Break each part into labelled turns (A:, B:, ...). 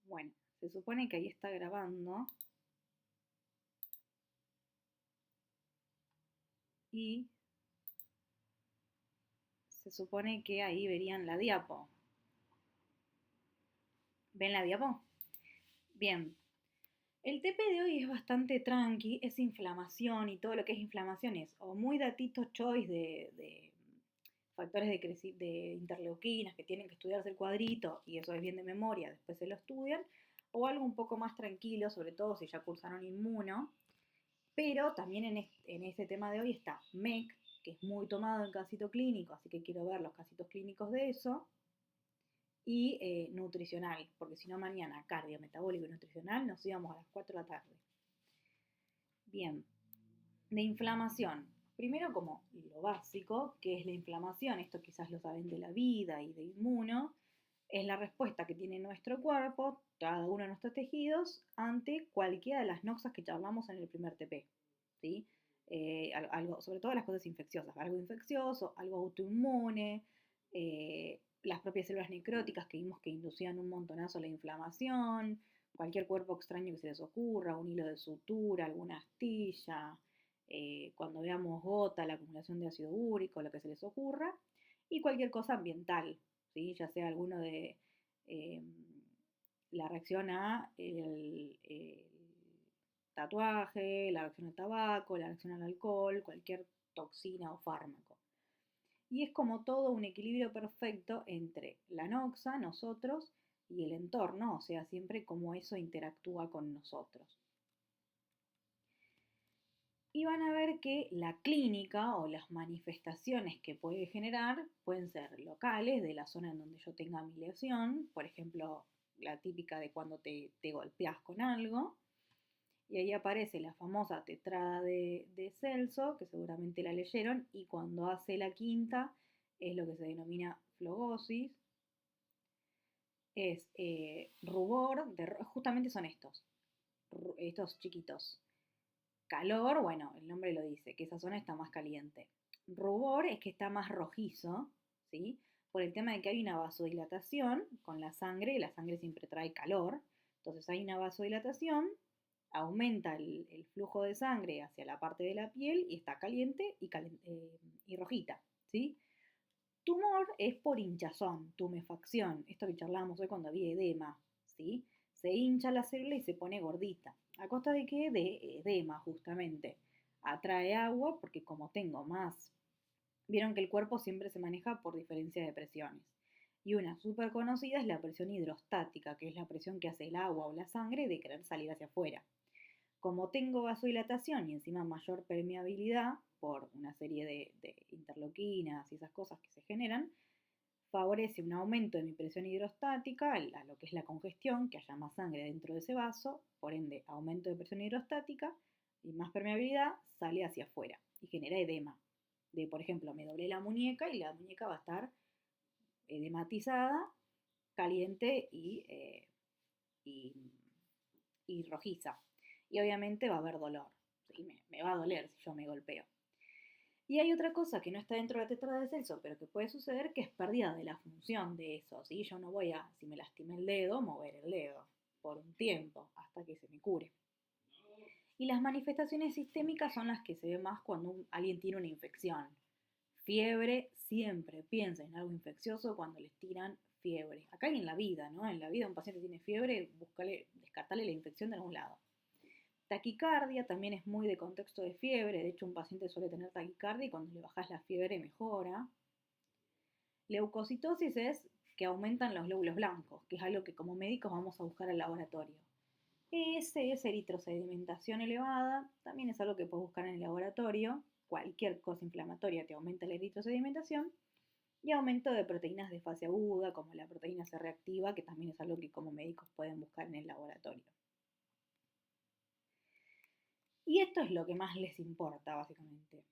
A: Bueno, se supone que ahí está grabando y se supone que ahí verían la diapo. ¿Ven la diapo? Bien. El TP de hoy es bastante tranqui, es inflamación y todo lo que es inflamación es o muy datito choice de factores de interleuquinas que tienen que estudiarse el cuadrito y eso es bien de memoria, después se lo estudian, o algo un poco más tranquilo, sobre todo si ya cursaron inmuno, pero también en este tema de hoy está MEC, que es muy tomado en casito clínico, así que quiero ver los casitos clínicos de eso, y nutricional, porque si no mañana cardio, metabólico y nutricional nos íbamos a las 4 de la tarde. Bien, de inflamación. Primero como lo básico, que es la inflamación, esto quizás lo saben de la vida y de inmuno, es la respuesta que tiene nuestro cuerpo, cada uno de nuestros tejidos, ante cualquiera de las noxas que charlamos en el primer TP. ¿Sí? Algo, sobre todo las cosas infecciosas, algo infeccioso, algo autoinmune, las propias células necróticas que vimos que inducían un montonazo la inflamación, cualquier cuerpo extraño que se les ocurra, un hilo de sutura, alguna astilla, cuando veamos gota, la acumulación de ácido úrico, lo que se les ocurra, y cualquier cosa ambiental, ¿sí? Ya sea alguno de eh, la reacción a el tatuaje, la reacción al tabaco, la reacción al alcohol, cualquier toxina o fármaco. Y es como todo un equilibrio perfecto entre la noxa, nosotros, y el entorno, o sea, siempre cómo eso interactúa con nosotros. Y van a ver que la clínica o las manifestaciones que puede generar pueden ser locales, de la zona en donde yo tenga mi lesión, por ejemplo, la típica de cuando te golpeas con algo, y ahí aparece la famosa tetrada de Celso, que seguramente la leyeron, y cuando hace la quinta es lo que se denomina flogosis, es rubor, justamente son estos chiquitos. Calor, bueno, el nombre lo dice, que esa zona está más caliente. Rubor es que está más rojizo, ¿sí? Por el tema de que hay una vasodilatación con la sangre, y la sangre siempre trae calor. Entonces hay una vasodilatación, aumenta el flujo de sangre hacia la parte de la piel y está caliente y rojita, ¿sí? Tumor es por hinchazón, tumefacción, esto que charlábamos hoy cuando había edema, ¿sí? Se hincha la célula y se pone gordita. ¿A costa de qué? De edema, justamente. Atrae agua porque como tengo más, vieron que el cuerpo siempre se maneja por diferencia de presiones. Y una súper conocida es la presión hidrostática, que es la presión que hace el agua o la sangre de querer salir hacia afuera. Como tengo vasodilatación y encima mayor permeabilidad por una serie de interleuquinas y esas cosas que se generan, favorece un aumento de mi presión hidrostática, a lo que es la congestión, que haya más sangre dentro de ese vaso, por ende aumento de presión hidrostática y más permeabilidad sale hacia afuera y genera edema. Por ejemplo, me doblé la muñeca y la muñeca va a estar edematizada, caliente y, y rojiza. Y obviamente va a haber dolor. ¿Sí? Me va a doler si yo me golpeo. Y hay otra cosa que no está dentro de la tetrada de Celso, pero que puede suceder, que es pérdida de la función de eso. ¿Sí? Yo no voy a, si me lastimé el dedo, mover el dedo por un tiempo hasta que se me cure. Y las manifestaciones sistémicas son las que se ven más cuando alguien tiene una infección. Fiebre, siempre piensa en algo infeccioso cuando les tiran fiebre. Acá y en la vida, ¿no? En la vida un paciente tiene fiebre, descartarle la infección de algún lado. Taquicardia también es muy de contexto de fiebre, de hecho un paciente suele tener taquicardia y cuando le bajas la fiebre mejora. Leucocitosis es que aumentan los glóbulos blancos, que es algo que como médicos vamos a buscar al laboratorio. Ese es eritrosedimentación elevada, también es algo que puedes buscar en el laboratorio. Cualquier cosa inflamatoria te aumenta la eritrosedimentación. Y aumento de proteínas de fase aguda, como la proteína C reactiva, que también es algo que como médicos pueden buscar en el laboratorio. Y esto es lo que más les importa, básicamente.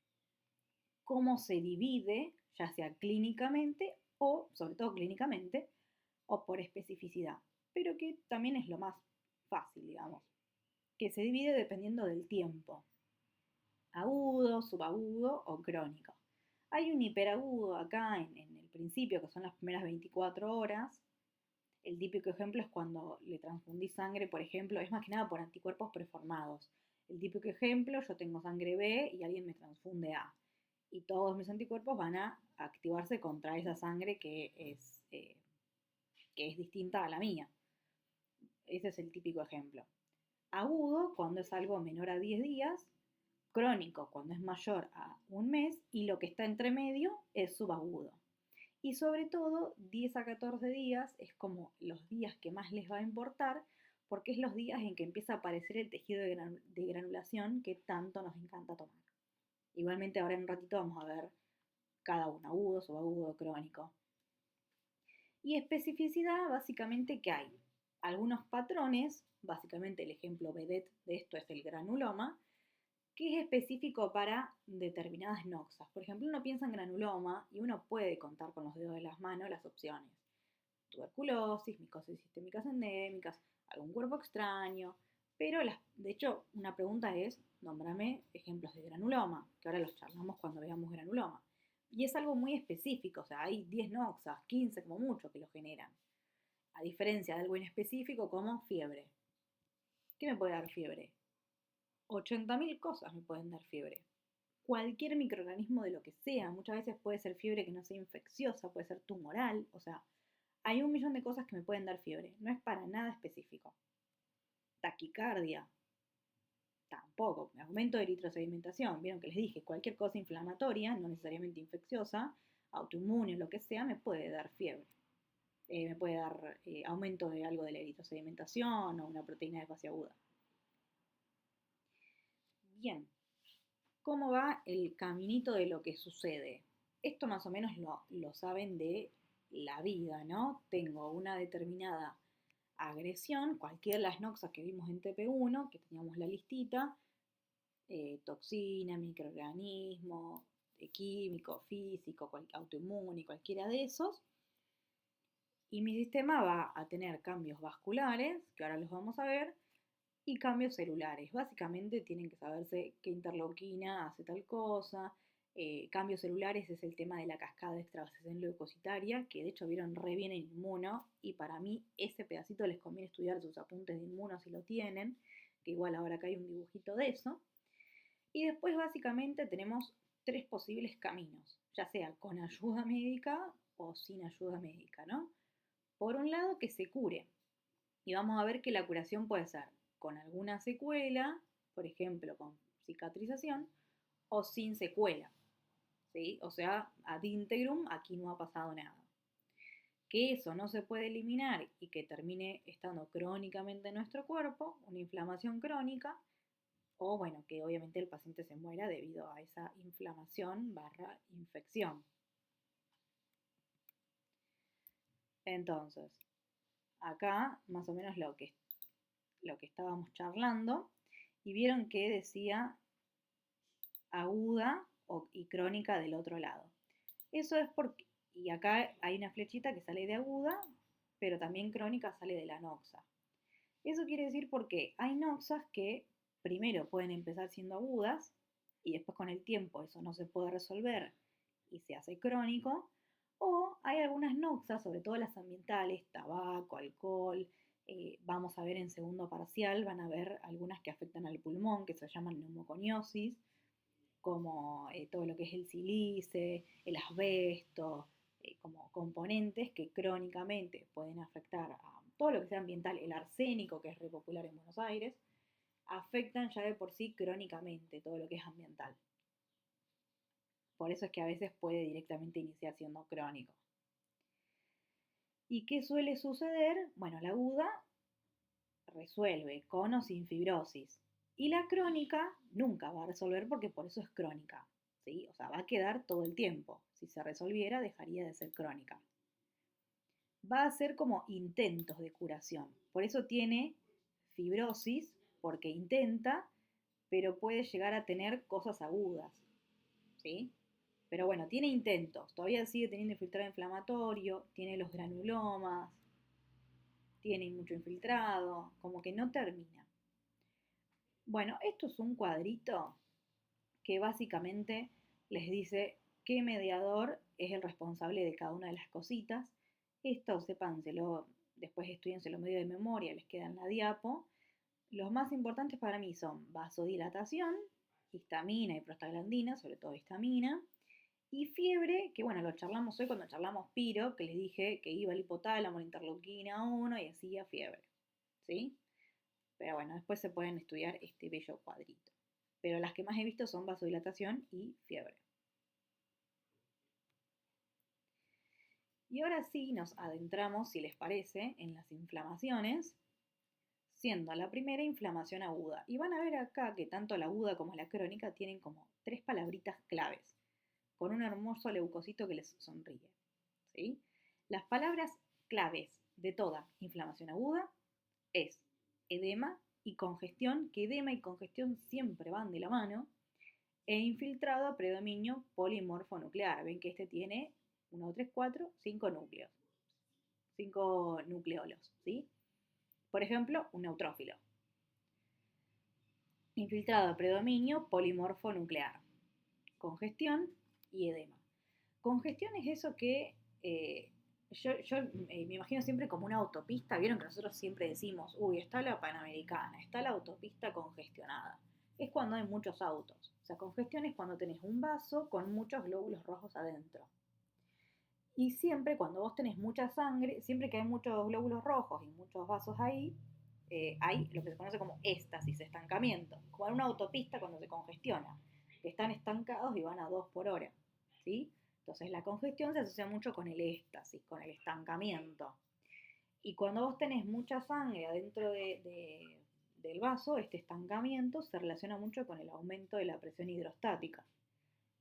A: Cómo se divide, ya sea clínicamente o, sobre todo clínicamente, o por especificidad. Pero que también es lo más fácil, digamos. Que se divide dependiendo del tiempo. Agudo, subagudo o crónico. Hay un hiperagudo acá en el principio, que son las primeras 24 horas. El típico ejemplo es cuando le transfundís sangre, por ejemplo, es más que nada por anticuerpos preformados. El típico ejemplo, yo tengo sangre B y alguien me transfunde A. Y todos mis anticuerpos van a activarse contra esa sangre que es distinta a la mía. Ese es el típico ejemplo. Agudo, cuando es algo menor a 10 días. Crónico, cuando es mayor a un mes. Y lo que está entre medio es subagudo. Y sobre todo, 10 a 14 días es como los días que más les va a importar, porque es los días en que empieza a aparecer el tejido de granulación que tanto nos encanta tomar. Igualmente ahora en un ratito vamos a ver cada uno, agudo, subagudo, crónico. Y especificidad, básicamente que hay algunos patrones, básicamente el ejemplo vedette de esto es el granuloma, que es específico para determinadas noxas. Por ejemplo, uno piensa en granuloma y uno puede contar con los dedos de las manos las opciones. Tuberculosis, micosis sistémicas endémicas, algún cuerpo extraño, pero de hecho una pregunta es, nómbrame ejemplos de granuloma, que ahora los charlamos cuando veamos granuloma. Y es algo muy específico, o sea, hay 10 noxas, 15 como mucho que lo generan. A diferencia de algo inespecífico como fiebre. ¿Qué me puede dar fiebre? 80.000 cosas me pueden dar fiebre. Cualquier microorganismo de lo que sea, muchas veces puede ser fiebre que no sea infecciosa, puede ser tumoral, o sea, hay un millón de cosas que me pueden dar fiebre, no es para nada específico. Taquicardia, tampoco. Aumento de eritrosedimentación, vieron que les dije, cualquier cosa inflamatoria, no necesariamente infecciosa, autoinmune o lo que sea, me puede dar fiebre. Me puede dar aumento de algo de la eritrosedimentación o una proteína de fase aguda. Bien, ¿cómo va el caminito de lo que sucede? Esto más o menos lo saben de la vida, ¿no? Tengo una determinada agresión, cualquiera de las noxas que vimos en TP1, que teníamos la listita, toxina, microorganismo, químico, físico, autoinmune, cualquiera de esos. Y mi sistema va a tener cambios vasculares, que ahora los vamos a ver, y cambios celulares. Básicamente tienen que saberse qué interleuquina hace tal cosa. Cambios celulares es el tema de la cascada de extravasación leucocitaria, que de hecho vieron re bien en Inmuno, y para mí ese pedacito les conviene estudiar sus apuntes de Inmuno si lo tienen, que igual ahora acá hay un dibujito de eso. Y después básicamente tenemos tres posibles caminos, ya sea con ayuda médica o sin ayuda médica, ¿no? Por un lado, que se cure. Y vamos a ver que la curación puede ser con alguna secuela, por ejemplo, con cicatrización, o sin secuela, ¿sí? O sea, ad integrum, aquí no ha pasado nada. Que eso no se puede eliminar y que termine estando crónicamente en nuestro cuerpo, una inflamación crónica, o bueno, que obviamente el paciente se muera debido a esa inflamación barra infección. Entonces, acá más o menos lo que estábamos charlando, y vieron que decía aguda y crónica del otro lado. Eso es porque, y acá hay una flechita que sale de aguda, pero también crónica sale de la noxa. Eso quiere decir porque hay noxas que primero pueden empezar siendo agudas y después con el tiempo eso no se puede resolver y se hace crónico, o hay algunas noxas, sobre todo las ambientales, tabaco, alcohol, vamos a ver en segundo parcial, van a ver algunas que afectan al pulmón, que se llaman neumoconiosis, como todo lo que es el silice, el asbesto, como componentes que crónicamente pueden afectar a todo lo que sea ambiental, el arsénico, que es re popular en Buenos Aires, afectan ya de por sí crónicamente todo lo que es ambiental. Por eso es que a veces puede directamente iniciar siendo crónico. ¿Y qué suele suceder? Bueno, la aguda resuelve con o sin fibrosis. Y la crónica nunca va a resolver porque por eso es crónica, ¿sí? O sea, va a quedar todo el tiempo. Si se resolviera, dejaría de ser crónica. Va a ser como intentos de curación. Por eso tiene fibrosis, porque intenta, pero puede llegar a tener cosas agudas, ¿sí? Pero bueno, tiene intentos. Todavía sigue teniendo infiltrado inflamatorio, tiene los granulomas, tiene mucho infiltrado, como que no termina. Bueno, esto es un cuadrito que básicamente les dice qué mediador es el responsable de cada una de las cositas. Esto, sépenselo, después estudienselo medio de memoria, les queda en la diapo. Los más importantes para mí son vasodilatación, histamina y prostaglandina, sobre todo histamina, y fiebre, que bueno, lo charlamos hoy cuando charlamos piro, que les dije que iba el hipotálamo, la interleuquina 1 y hacía fiebre, ¿sí? Pero bueno, después se pueden estudiar este bello cuadrito. Pero las que más he visto son vasodilatación y fiebre. Y ahora sí nos adentramos, si les parece, en las inflamaciones, siendo la primera inflamación aguda. Y van a ver acá que tanto la aguda como la crónica tienen como 3 palabritas claves, con un hermoso leucocito que les sonríe, ¿sí? Las palabras claves de toda inflamación aguda es edema y congestión, que edema y congestión siempre van de la mano, e infiltrado a predominio polimorfonuclear. Ven que este tiene 1, 2, 3, 4, 5 núcleos, 5 nucleolos, ¿sí? Por ejemplo, un neutrófilo. Infiltrado a predominio polimorfonuclear, congestión y edema. Congestión es eso que yo me imagino siempre como una autopista. Vieron que nosotros siempre decimos, uy, está la Panamericana, está la autopista congestionada. Es cuando hay muchos autos. O sea, congestión es cuando tenés un vaso con muchos glóbulos rojos adentro. Y siempre cuando vos tenés mucha sangre, siempre que hay muchos glóbulos rojos y muchos vasos ahí, hay lo que se conoce como éstasis, estancamiento. Como en una autopista cuando se congestiona, que están estancados y van a 2 por hora, ¿sí? Entonces la congestión se asocia mucho con el éxtasis, con el estancamiento. Y cuando vos tenés mucha sangre adentro del vaso, este estancamiento se relaciona mucho con el aumento de la presión hidrostática.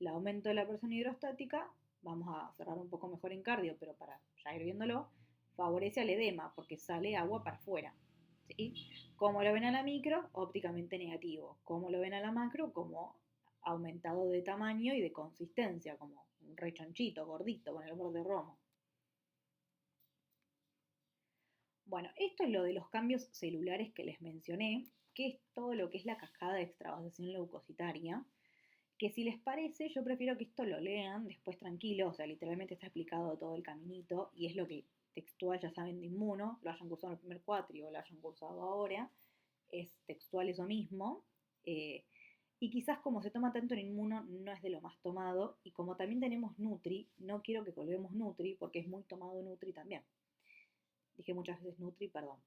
A: El aumento de la presión hidrostática, vamos a cerrar un poco mejor en cardio, pero para ya ir viéndolo, favorece al edema porque sale agua para afuera, ¿sí? Como lo ven a la micro, ópticamente negativo. Como lo ven a la macro, como aumentado de tamaño y de consistencia, como un rechonchito, gordito, con el borde romo. Bueno, esto es lo de los cambios celulares que les mencioné, que es todo lo que es la cascada de extravasación leucocitaria, que si les parece, yo prefiero que esto lo lean después tranquilo, o sea, literalmente está explicado todo el caminito, y es lo que textual ya saben de inmuno, lo hayan cursado en el primer cuatri o lo hayan cursado ahora, es textual eso mismo, y quizás como se toma tanto en inmuno, no es de lo más tomado, y como también tenemos Nutri, no quiero que colguemos Nutri, porque es muy tomado Nutri también. Dije muchas veces Nutri, perdón.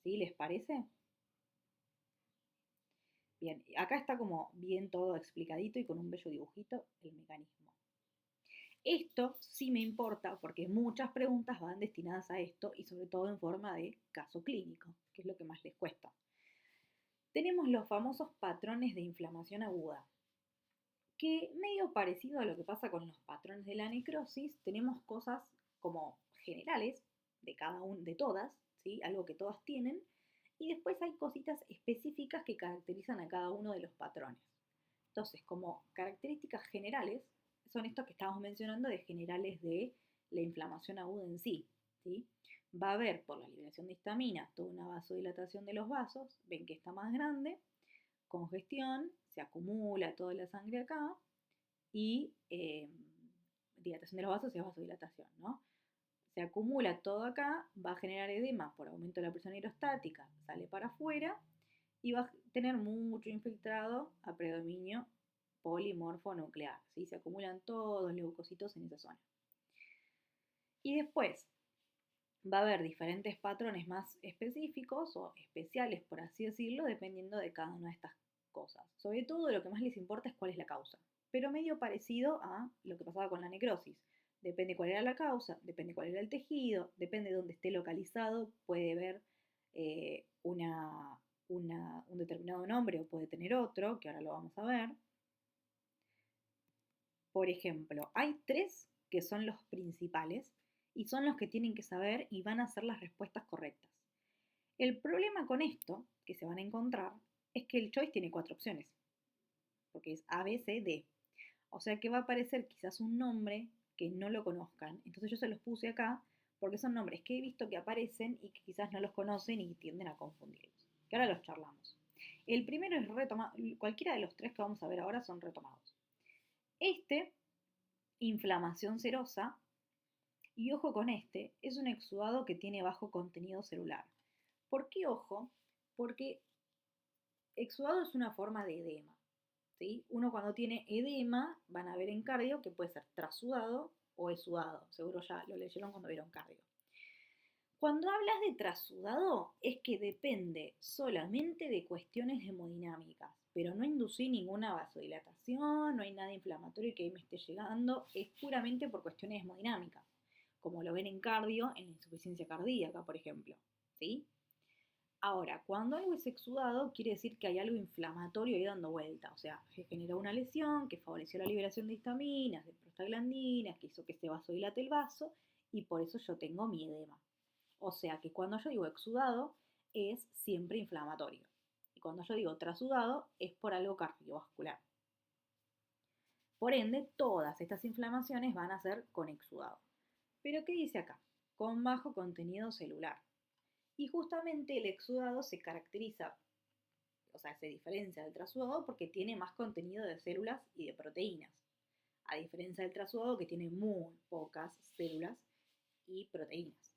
A: ¿Sí? ¿Les parece? Bien, acá está como bien todo explicadito y con un bello dibujito el mecanismo. Esto sí me importa porque muchas preguntas van destinadas a esto y sobre todo en forma de caso clínico, que es lo que más les cuesta. Tenemos los famosos patrones de inflamación aguda, que medio parecido a lo que pasa con los patrones de la necrosis, tenemos cosas como generales de cada una, de todas, ¿sí? Algo que todas tienen, y después hay cositas específicas que caracterizan a cada uno de los patrones. Entonces, como características generales, son estos que estamos mencionando de generales de la inflamación aguda en sí, ¿sí? Va a haber, por la liberación de histamina, toda una vasodilatación de los vasos, ven que está más grande, congestión, se acumula toda la sangre acá, y dilatación de los vasos es vasodilatación, ¿no? Se acumula todo acá, va a generar edema por aumento de la presión hidrostática, sale para afuera y va a tener mucho infiltrado a predominio polimorfonuclear, ¿sí? Se acumulan todos los leucocitos en esa zona. Y después va a haber diferentes patrones más específicos o especiales, por así decirlo, dependiendo de cada una de estas cosas. Sobre todo lo que más les importa es cuál es la causa, pero medio parecido a lo que pasaba con la necrosis. Depende cuál era la causa, depende cuál era el tejido, depende de dónde esté localizado, puede haber un determinado nombre o puede tener otro, que ahora lo vamos a ver. Por ejemplo, hay 3 que son los principales y son los que tienen que saber y van a hacer las respuestas correctas. El problema con esto que se van a encontrar es que el choice tiene 4 opciones, porque es A, B, C, D. O sea que va a aparecer quizás un nombre que no lo conozcan. Entonces yo se los puse acá porque son nombres que he visto que aparecen y que quizás no los conocen y tienden a confundirlos. Que ahora los charlamos. El primero es retomado, cualquiera de los 3 que vamos a ver ahora son retomados. Inflamación serosa, Y ojo con este, es un exudado que tiene bajo contenido celular. ¿Por qué ojo? Porque exudado es una forma de edema. ¿Sí? Uno cuando tiene edema, van a ver en cardio que puede ser trasudado o exudado. Seguro ya lo leyeron cuando vieron cardio. Cuando hablas de trasudado es que depende solamente de cuestiones hemodinámicas, pero no inducí ninguna vasodilatación, no hay nada inflamatorio que ahí me esté llegando, es puramente por cuestiones hemodinámicas, como lo ven en cardio, en la insuficiencia cardíaca, por ejemplo. ¿Sí? Ahora, cuando algo es exudado, quiere decir que hay algo inflamatorio ahí dando vuelta. O sea, se generó una lesión que favoreció la liberación de histaminas, de prostaglandinas, que hizo que se vasodilate el vaso, y por eso yo tengo mi edema. O sea que cuando yo digo exudado, es siempre inflamatorio. Y cuando yo digo trasudado, es por algo cardiovascular. Por ende, todas estas inflamaciones van a ser con exudado. Pero ¿qué dice acá? Con bajo contenido celular. Y justamente el exudado se caracteriza, o sea, se diferencia del trasudado porque tiene más contenido de células y de proteínas, a diferencia del trasudado que tiene muy pocas células y proteínas.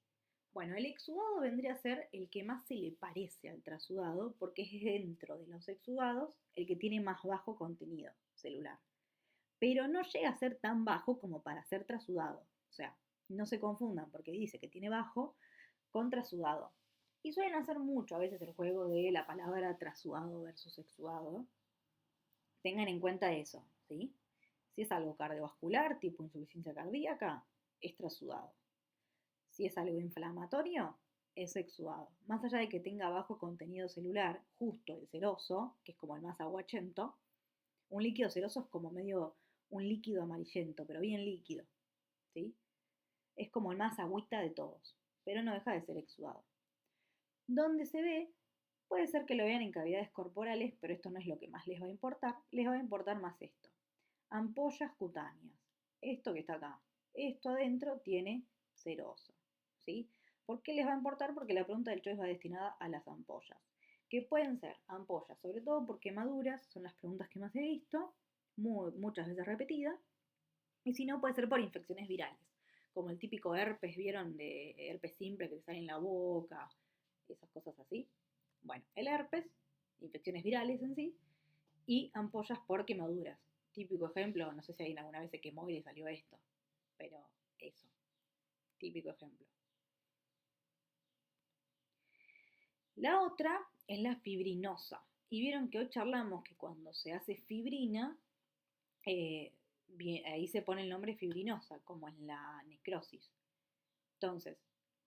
A: Bueno, el exudado vendría a ser el que más se le parece al trasudado porque es dentro de los exudados el que tiene más bajo contenido celular. Pero no llega a ser tan bajo como para ser trasudado. O sea, no se confundan porque dice que tiene bajo con trasudado. Y suelen hacer mucho a veces el juego de la palabra trasudado versus exudado. Tengan en cuenta eso, ¿sí? Si es algo cardiovascular, tipo insuficiencia cardíaca, es trasudado. Si es algo inflamatorio, es exudado. Más allá de que tenga bajo contenido celular, justo el ceroso, que es como el más aguachento, un líquido ceroso es como medio un líquido amarillento, pero bien líquido, ¿sí? Es como el más agüita de todos, pero no deja de ser exudado. Donde se ve, puede ser que lo vean en cavidades corporales, pero esto no es lo que más les va a importar. Les va a importar más esto. Ampollas cutáneas. Esto que está acá. Esto adentro tiene seroso. ¿Sí? ¿Por qué les va a importar? Porque la pregunta del choice va destinada a las ampollas. Que pueden ser ampollas, sobre todo por quemaduras, son las preguntas que más he visto, muchas veces repetidas. Y si no, puede ser por infecciones virales, como el típico herpes, ¿vieron? De herpes simple que te sale en la boca, esas cosas así. Bueno, el herpes, infecciones virales en sí, y ampollas por quemaduras. Típico ejemplo, no sé si alguien alguna vez se quemó y le salió esto, pero eso, típico ejemplo. La otra es la fibrinosa. Y vieron que hoy charlamos que cuando se hace fibrina, ahí se pone el nombre fibrinosa, como en la necrosis. Entonces,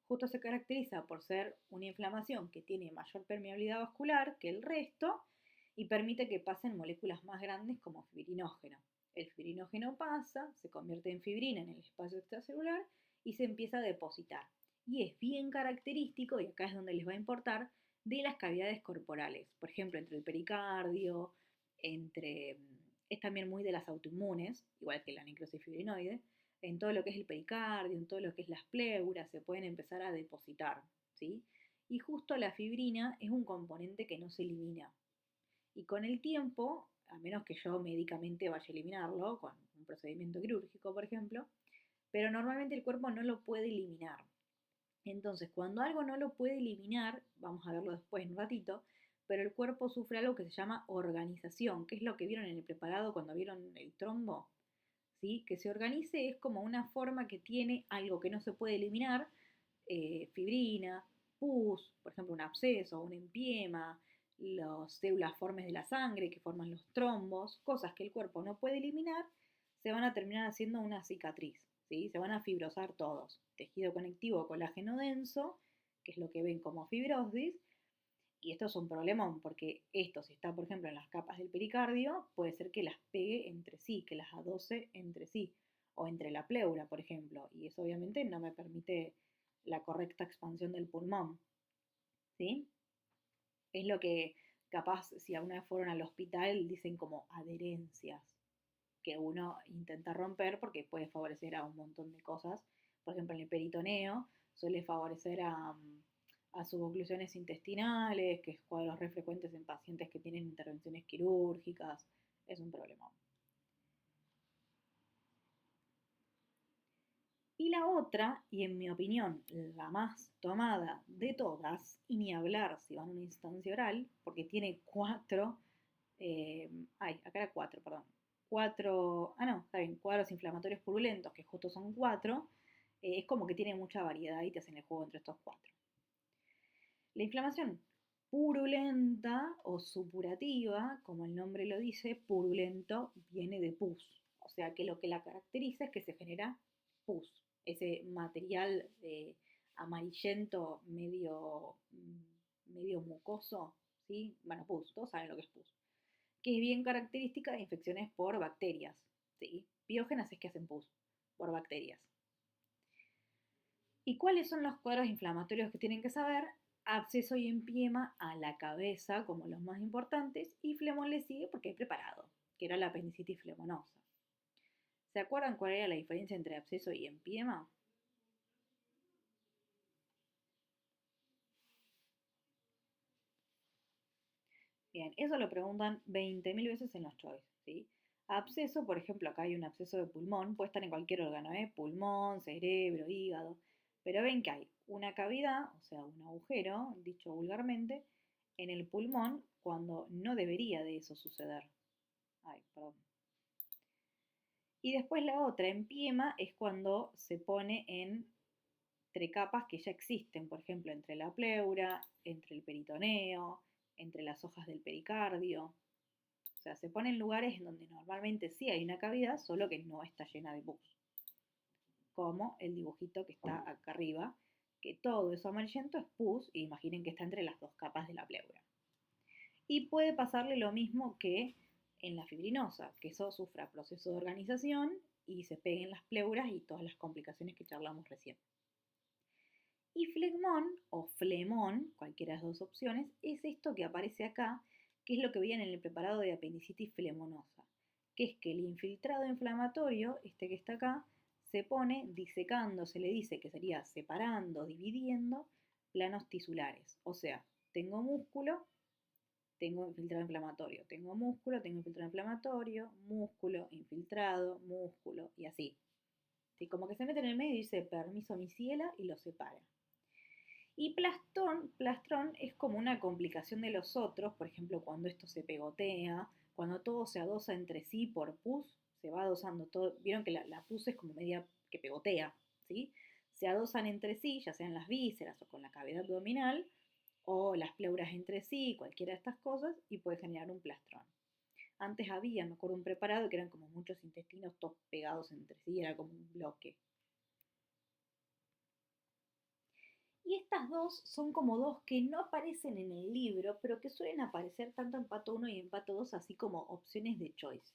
A: justo se caracteriza por ser una inflamación que tiene mayor permeabilidad vascular que el resto y permite que pasen moléculas más grandes como fibrinógeno. El fibrinógeno pasa, se convierte en fibrina en el espacio extracelular y se empieza a depositar. Y es bien característico, y acá es donde les va a importar, de las cavidades corporales. Por ejemplo, entre el pericardio, es también muy de las autoinmunes, igual que la necrosis fibrinoide, en todo lo que es el pericardio, en todo lo que es las pleuras, se pueden empezar a depositar, ¿sí? Y justo la fibrina es un componente que no se elimina. Y con el tiempo, a menos que yo médicamente vaya a eliminarlo, con un procedimiento quirúrgico, por ejemplo, pero normalmente el cuerpo no lo puede eliminar. Entonces, cuando algo no lo puede eliminar, vamos a verlo después en un ratito, pero el cuerpo sufre algo que se llama organización, que es lo que vieron en el preparado cuando vieron el trombo. ¿Sí? Que se organice es como una forma que tiene algo que no se puede eliminar, fibrina, pus, por ejemplo un absceso, un empiema, las células formes de la sangre que forman los trombos, cosas que el cuerpo no puede eliminar, se van a terminar haciendo una cicatriz, ¿sí? Se van a fibrosar todos. Tejido conectivo colágeno denso, que es lo que ven como fibrosis, y esto es un problemón porque esto, si está, por ejemplo, en las capas del pericardio, puede ser que las pegue entre sí, que las adoce entre sí, o entre la pleura, por ejemplo, y eso obviamente no me permite la correcta expansión del pulmón, ¿sí? Es lo que capaz, si alguna vez fueron al hospital, dicen como adherencias, que uno intenta romper porque puede favorecer a un montón de cosas. Por ejemplo, en el peritoneo suele favorecer a suboclusiones intestinales, que es cuadros re frecuentes en pacientes que tienen intervenciones quirúrgicas. Es un problema. Y la otra, y en mi opinión la más tomada de todas, y ni hablar si van a una instancia oral, porque tiene cuatro, acá era cuatro, perdón, cuatro, no, está bien, cuadros inflamatorios purulentos, que justo son cuatro, es como que tiene mucha variedad y te hacen el juego entre estos cuatro. La inflamación purulenta o supurativa, como el nombre lo dice, purulento viene de pus. O sea que lo que la caracteriza es que se genera pus, ese material amarillento medio mucoso, ¿sí? Bueno, pus, todos saben lo que es pus, que es bien característica de infecciones por bacterias, ¿sí? Biógenas es que hacen pus, por bacterias. ¿Y cuáles son los cuadros inflamatorios que tienen que saber? Absceso y empiema a la cabeza como los más importantes y flemón le sigue porque hay preparado, que era la apendicitis flemonosa. ¿Se acuerdan cuál era la diferencia entre absceso y empiema? Bien, eso lo preguntan 20.000 veces en los choice, ¿sí? Absceso, por ejemplo, acá hay un absceso de pulmón, puede estar en cualquier órgano, ¿eh? Pulmón, cerebro, hígado, pero ven que hay una cavidad, o sea, un agujero, dicho vulgarmente, en el pulmón cuando no debería de eso suceder. Ay, perdón. Y después la otra, empiema, es cuando se pone entre capas que ya existen, por ejemplo, entre la pleura, entre el peritoneo, entre las hojas del pericardio. O sea, se pone en lugares en donde normalmente sí hay una cavidad, solo que no está llena de pus. Como el dibujito que está acá arriba, que todo eso amarillento es pus, e imaginen que está entre las dos capas de la pleura. Y puede pasarle lo mismo que en la fibrinosa, que eso sufra proceso de organización y se peguen las pleuras y todas las complicaciones que charlamos recién. Y flegmón o flemón, cualquiera de las dos opciones, es esto que aparece acá, que es lo que veían en el preparado de apendicitis flemonosa, que es que el infiltrado inflamatorio, este que está acá, se pone disecando, se le dice que sería separando, dividiendo planos tisulares. O sea, tengo músculo, tengo infiltrado inflamatorio, tengo músculo, tengo infiltrado inflamatorio, músculo, infiltrado, músculo, y así. ¿Sí? Como que se mete en el medio y dice permiso mi ciela y lo separa. Y plastrón es como una complicación de los otros, por ejemplo, cuando esto se pegotea, cuando todo se adosa entre sí por pus, se va adosando todo. Vieron que la pus es como media que pegotea, ¿sí? Se adosan entre sí, ya sean las vísceras o con la cavidad abdominal, o las pleuras entre sí, cualquiera de estas cosas, y puede generar un plastrón. Antes había, me acuerdo, un preparado que eran como muchos intestinos todos pegados entre sí, era como un bloque. Y estas dos son como dos que no aparecen en el libro, pero que suelen aparecer tanto en Pato 1 y en Pato 2, así como opciones de choice.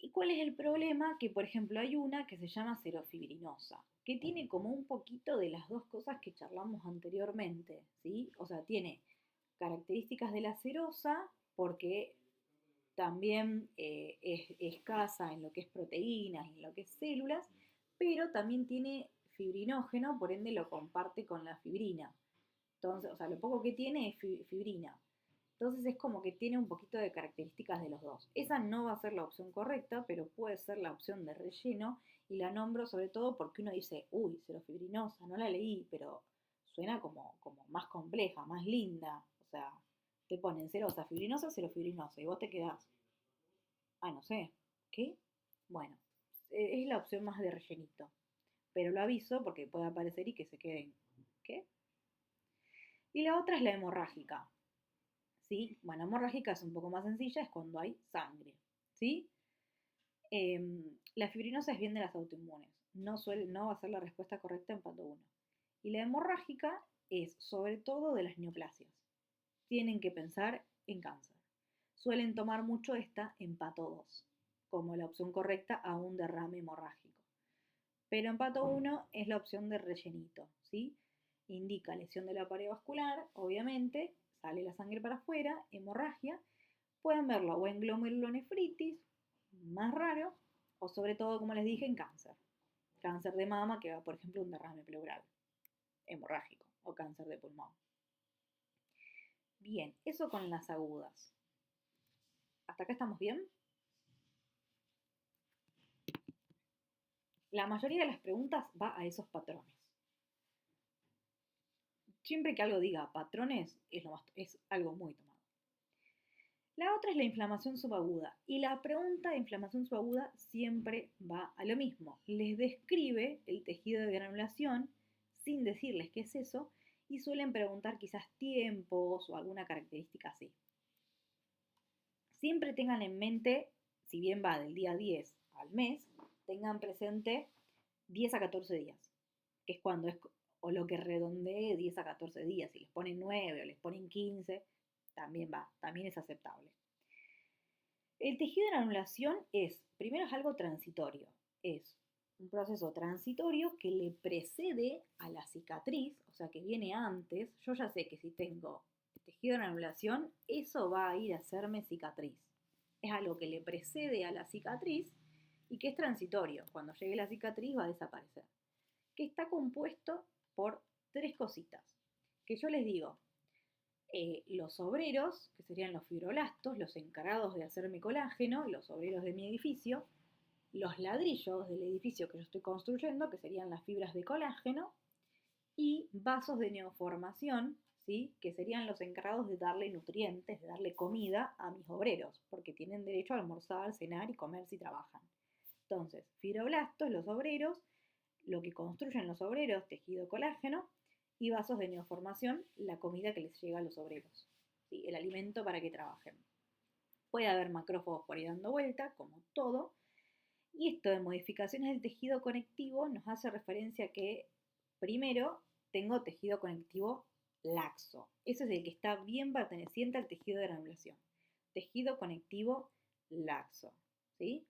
A: ¿Y cuál es el problema? Que, por ejemplo, hay una que se llama serofibrinosa, que tiene como un poquito de las dos cosas que charlamos anteriormente, ¿sí? O sea, tiene características de la serosa, porque también es escasa en lo que es proteínas y en lo que es células, pero también tiene fibrinógeno, por ende lo comparte con la fibrina. Entonces, o sea, lo poco que tiene es fibrina. Entonces es como que tiene un poquito de características de los dos. Esa no va a ser la opción correcta, pero puede ser la opción de relleno y la nombro sobre todo porque uno dice, uy, serofibrinosa, no la leí, pero suena como más compleja, más linda. O sea, te ponen serosa, fibrinosa y vos te quedás, no sé, ¿qué? Bueno, es la opción más de rellenito, pero lo aviso porque puede aparecer y que se queden, ¿qué? Y la otra es la hemorrágica, ¿sí? Bueno, hemorrágica es un poco más sencilla, es cuando hay sangre, ¿sí? La fibrinosa es bien de las autoinmunes, no va a ser la respuesta correcta en pato 1. Y la hemorrágica es sobre todo de las neoplasias. Tienen que pensar en cáncer. Suelen tomar mucho esta en pato 2, como la opción correcta a un derrame hemorrágico. Pero en pato 1 es la opción de rellenito, ¿sí? Indica lesión de la pared vascular, obviamente, sale la sangre para afuera, hemorragia. Pueden verlo o en glomerulonefritis, más raro, o sobre todo, como les dije, en cáncer. Cáncer de mama, que va, por ejemplo, un derrame pleural hemorrágico o cáncer de pulmón. Bien, eso con las agudas. ¿Hasta acá estamos bien? La mayoría de las preguntas va a esos patrones. Siempre que algo diga patrones, es algo muy tomado. La otra es la inflamación subaguda. Y la pregunta de inflamación subaguda siempre va a lo mismo. Les describe el tejido de granulación sin decirles qué es eso y suelen preguntar quizás tiempos o alguna característica así. Siempre tengan en mente, si bien va del día 10 al mes, tengan presente 10 a 14 días, que es cuando es, o lo que redondee 10 a 14 días. Si les ponen 9 o les ponen 15, también va, también es aceptable. El tejido de granulación primero es algo transitorio, es un proceso transitorio que le precede a la cicatriz, o sea que viene antes. Yo ya sé que si tengo tejido de granulación, eso va a ir a hacerme cicatriz. Es algo que le precede a la cicatriz y que es transitorio. Cuando llegue la cicatriz va a desaparecer. Que está compuesto por tres cositas. Que yo les digo, los obreros, que serían los fibroblastos, los encargados de hacer mi colágeno, los obreros de mi edificio, los ladrillos del edificio que yo estoy construyendo, que serían las fibras de colágeno, y vasos de neoformación, ¿sí? Que serían los encargados de darle nutrientes, de darle comida a mis obreros, porque tienen derecho a almorzar, cenar y comer si trabajan. Entonces, fibroblastos, los obreros, lo que construyen los obreros, tejido colágeno, y vasos de neoformación, la comida que les llega a los obreros, ¿sí? El alimento para que trabajen. Puede haber macrófagos por ahí dando vuelta, como todo, y esto de modificaciones del tejido conectivo nos hace referencia a que primero tengo tejido conectivo laxo. Ese es el que está bien perteneciente al tejido de granulación. Tejido conectivo laxo, ¿sí?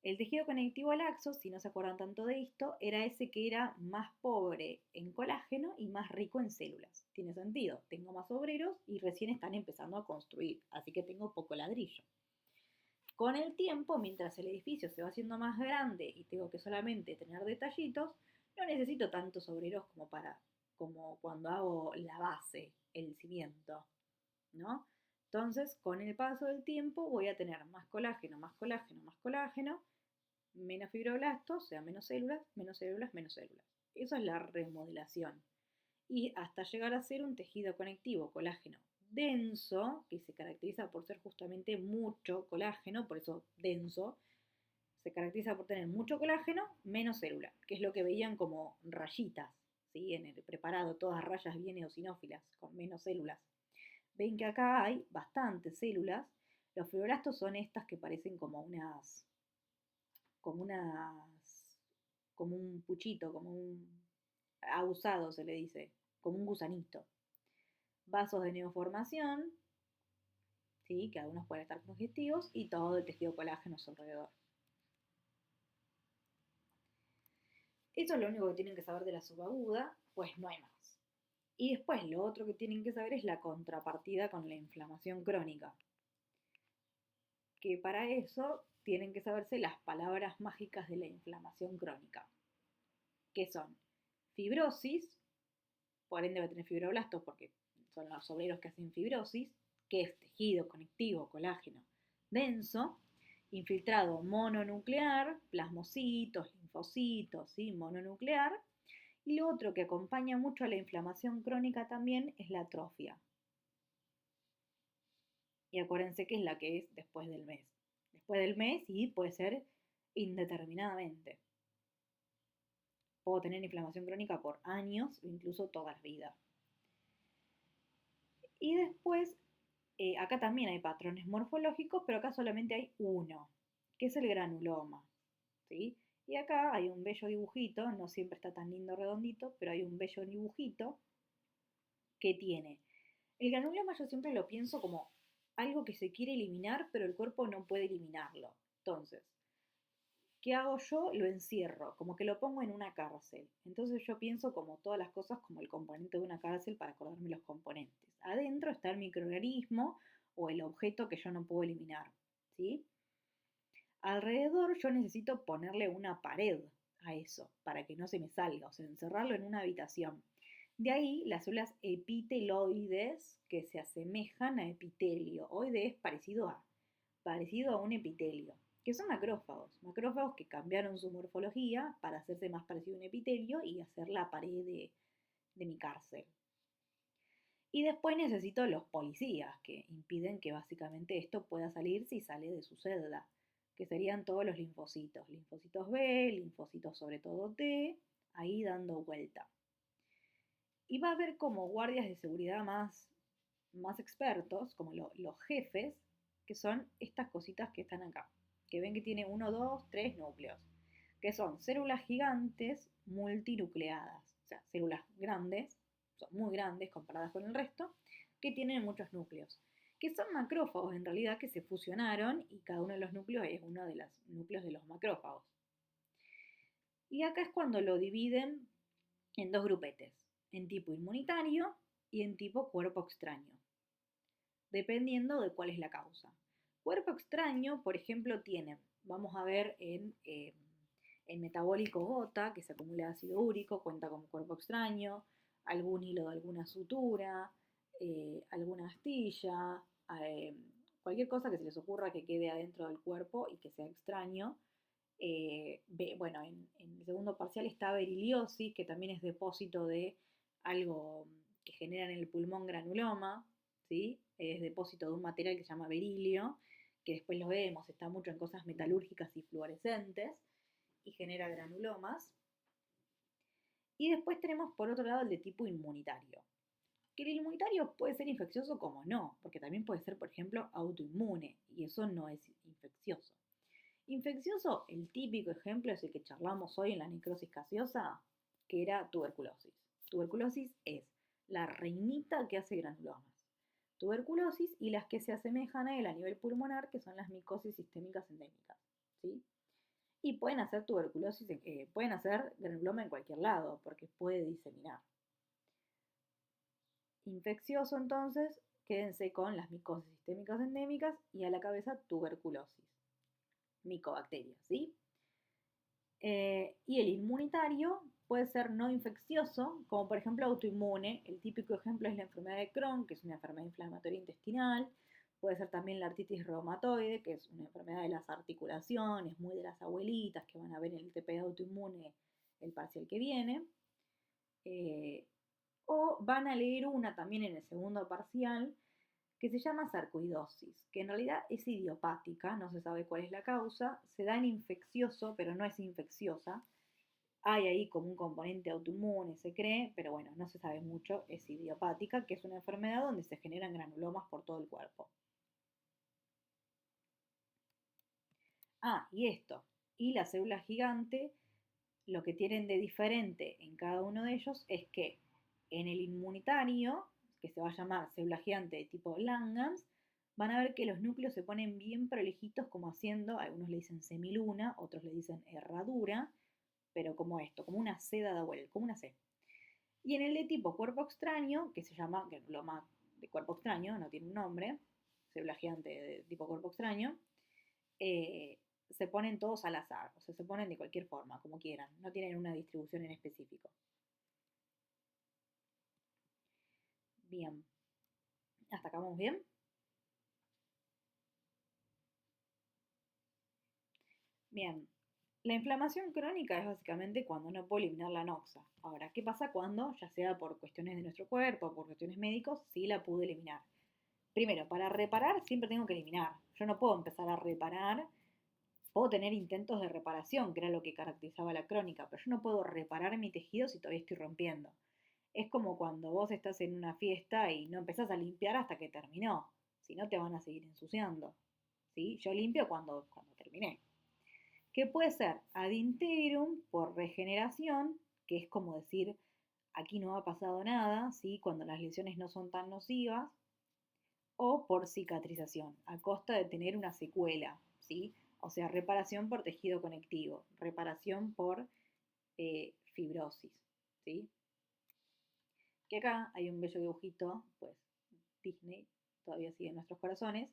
A: El tejido conectivo laxo, si no se acuerdan tanto de esto, era ese que era más pobre en colágeno y más rico en células. Tiene sentido, tengo más obreros y recién están empezando a construir, así que tengo poco ladrillo. Con el tiempo, mientras el edificio se va haciendo más grande y tengo que solamente tener detallitos, no necesito tantos obreros como cuando hago la base, el cimiento, ¿no? Entonces, con el paso del tiempo voy a tener más colágeno, más colágeno, más colágeno, menos fibroblastos, o sea, menos células, menos células, menos células. Eso es la remodelación. Y hasta llegar a ser un tejido conectivo colágeno denso, que se caracteriza por ser justamente mucho colágeno, por eso denso, se caracteriza por tener mucho colágeno, menos célula, que es lo que veían como rayitas, ¿sí? En el preparado, todas rayas bien eosinófilas, con menos células. Ven que acá hay bastantes células. Los fibroblastos son estas que parecen como como un puchito, como un abusado se le dice, como un gusanito. Vasos de neoformación, ¿sí? Que algunos pueden estar congestivos, y todo el tejido colágeno a su alrededor. Eso es lo único que tienen que saber de la subaguda, pues no hay más. Y después lo otro que tienen que saber es la contrapartida con la inflamación crónica, que para eso tienen que saberse las palabras mágicas de la inflamación crónica, que son fibrosis, por ende va a tener fibroblastos porque son los obreros que hacen fibrosis, que es tejido conectivo, colágeno denso, infiltrado mononuclear, plasmocitos, linfocitos, ¿sí? Mononuclear. Y lo otro que acompaña mucho a la inflamación crónica también es la atrofia. Y acuérdense que es la que es después del mes. Después del mes y puede ser indeterminadamente. Puedo tener inflamación crónica por años o incluso toda la vida. Y después, acá también hay patrones morfológicos, pero acá solamente hay uno, que es el granuloma, ¿sí? Y acá hay un bello dibujito, no siempre está tan lindo redondito, pero hay un bello dibujito que tiene. El granuloma yo siempre lo pienso como algo que se quiere eliminar, pero el cuerpo no puede eliminarlo. Entonces, ¿qué hago yo? Lo encierro, como que lo pongo en una cárcel. Entonces yo pienso como todas las cosas como el componente de una cárcel para acordarme los componentes. Adentro está el microorganismo o el objeto que yo no puedo eliminar, ¿sí? Alrededor yo necesito ponerle una pared a eso para que no se me salga, o sea, encerrarlo en una habitación. De ahí las células epiteloides que se asemejan a epitelio. Oide es parecido a un epitelio. que son macrófagos que cambiaron su morfología para hacerse más parecido a un epitelio y hacer la pared de mi cárcel. Y después necesito los policías, que impiden que básicamente esto pueda salir si sale de su celda, que serían todos los linfocitos B, linfocitos sobre todo T, ahí dando vuelta. Y va a haber como guardias de seguridad más expertos, como los jefes, que son estas cositas que están acá, que ven que tiene 1, 2, 3 núcleos, que son células gigantes multinucleadas, o sea, células grandes, son muy grandes comparadas con el resto, que tienen muchos núcleos, que son macrófagos en realidad que se fusionaron y cada uno de los núcleos es uno de los núcleos de los macrófagos. Y acá es cuando lo dividen en dos grupetes, en tipo inmunitario y en tipo cuerpo extraño, dependiendo de cuál es la causa. Cuerpo extraño, por ejemplo, tiene, vamos a ver en metabólico gota, que se acumula ácido úrico, cuenta como cuerpo extraño, algún hilo de alguna sutura, alguna astilla, cualquier cosa que se les ocurra que quede adentro del cuerpo y que sea extraño. Bueno, en el segundo parcial está beriliosis, que también es depósito de algo que genera en el pulmón granuloma, ¿sí? Es depósito de un material que se llama berilio, que después lo vemos, está mucho en cosas metalúrgicas y fluorescentes, y genera granulomas. Y después tenemos por otro lado el de tipo inmunitario, que el inmunitario puede ser infeccioso como no, porque también puede ser, por ejemplo, autoinmune, y eso no es infeccioso. Infeccioso, el típico ejemplo es el que charlamos hoy en la necrosis gaseosa, que era tuberculosis. Tuberculosis es la reinita que hace granulomas. Tuberculosis y las que se asemejan a él a nivel pulmonar, que son las micosis sistémicas endémicas, ¿sí? Y pueden hacer tuberculosis, pueden hacer granuloma en cualquier lado, porque puede diseminar. Infeccioso, entonces, quédense con las micosis sistémicas endémicas y a la cabeza tuberculosis, micobacterias, ¿sí? Y el inmunitario puede ser no infeccioso, como por ejemplo autoinmune. El típico ejemplo es la enfermedad de Crohn, que es una enfermedad inflamatoria intestinal. Puede ser también la artritis reumatoide, que es una enfermedad de las articulaciones, muy de las abuelitas, que van a ver en el TP de autoinmune el parcial que viene. O van a leer una también en el segundo parcial, que se llama sarcoidosis, que en realidad es idiopática, no se sabe cuál es la causa, se da en infeccioso, pero no es infecciosa. Hay ahí como un componente autoinmune, se cree, pero bueno, no se sabe mucho, es idiopática, que es una enfermedad donde se generan granulomas por todo el cuerpo. Y esto, y la célula gigante, lo que tienen de diferente en cada uno de ellos es que en el inmunitario, que se va a llamar célula gigante de tipo Langhans, van a ver que los núcleos se ponen bien prolijitos como haciendo, algunos le dicen semiluna, otros le dicen herradura, pero como esto, como una C dada vuelta, como una C. Y en el de tipo cuerpo extraño, que se llama granuloma de cuerpo extraño, no tiene un nombre, célula gigante de tipo cuerpo extraño, se ponen todos al azar, o sea, se ponen de cualquier forma, como quieran, no tienen una distribución en específico. Bien, hasta acá vamos bien. Bien, la inflamación crónica es básicamente cuando no puedo eliminar la noxa. Ahora, ¿qué pasa cuando, ya sea por cuestiones de nuestro cuerpo o por cuestiones médicos, sí la pude eliminar? Primero, para reparar siempre tengo que eliminar. Yo no puedo empezar a reparar. Puedo tener intentos de reparación, que era lo que caracterizaba la crónica, pero yo no puedo reparar mi tejido si todavía estoy rompiendo. Es como cuando vos estás en una fiesta y no empezás a limpiar hasta que terminó, si no te van a seguir ensuciando. ¿Sí? Yo limpio cuando terminé. Que puede ser ad integrum por regeneración, que es como decir, aquí no ha pasado nada, ¿sí? Cuando las lesiones no son tan nocivas, o por cicatrización, a costa de tener una secuela, ¿sí? O sea, reparación por tejido conectivo, reparación por fibrosis, ¿sí? Que acá hay un bello dibujito, pues Disney todavía sigue en nuestros corazones,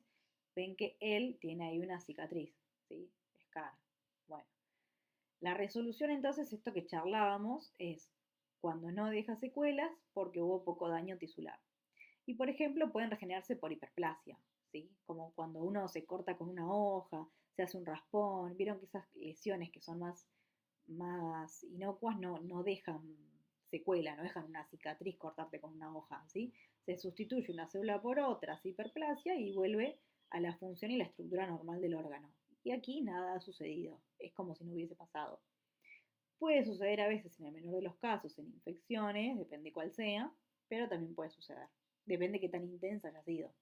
A: ven que él tiene ahí una cicatriz, ¿sí? Scar. Bueno, la resolución entonces, esto que charlábamos, es cuando no deja secuelas porque hubo poco daño tisular. Y por ejemplo, pueden regenerarse por hiperplasia, ¿sí? Como cuando uno se corta con una hoja, se hace un raspón. Vieron que esas lesiones que son más inocuas no dejan secuela, no dejan una cicatriz cortarte con una hoja, ¿sí? Se sustituye una célula por otra, hace hiperplasia y vuelve a la función y la estructura normal del órgano. Y aquí nada ha sucedido, es como si no hubiese pasado. Puede suceder a veces en el menor de los casos en infecciones, depende cuál sea, pero también puede suceder. Depende de qué tan intensa haya sido.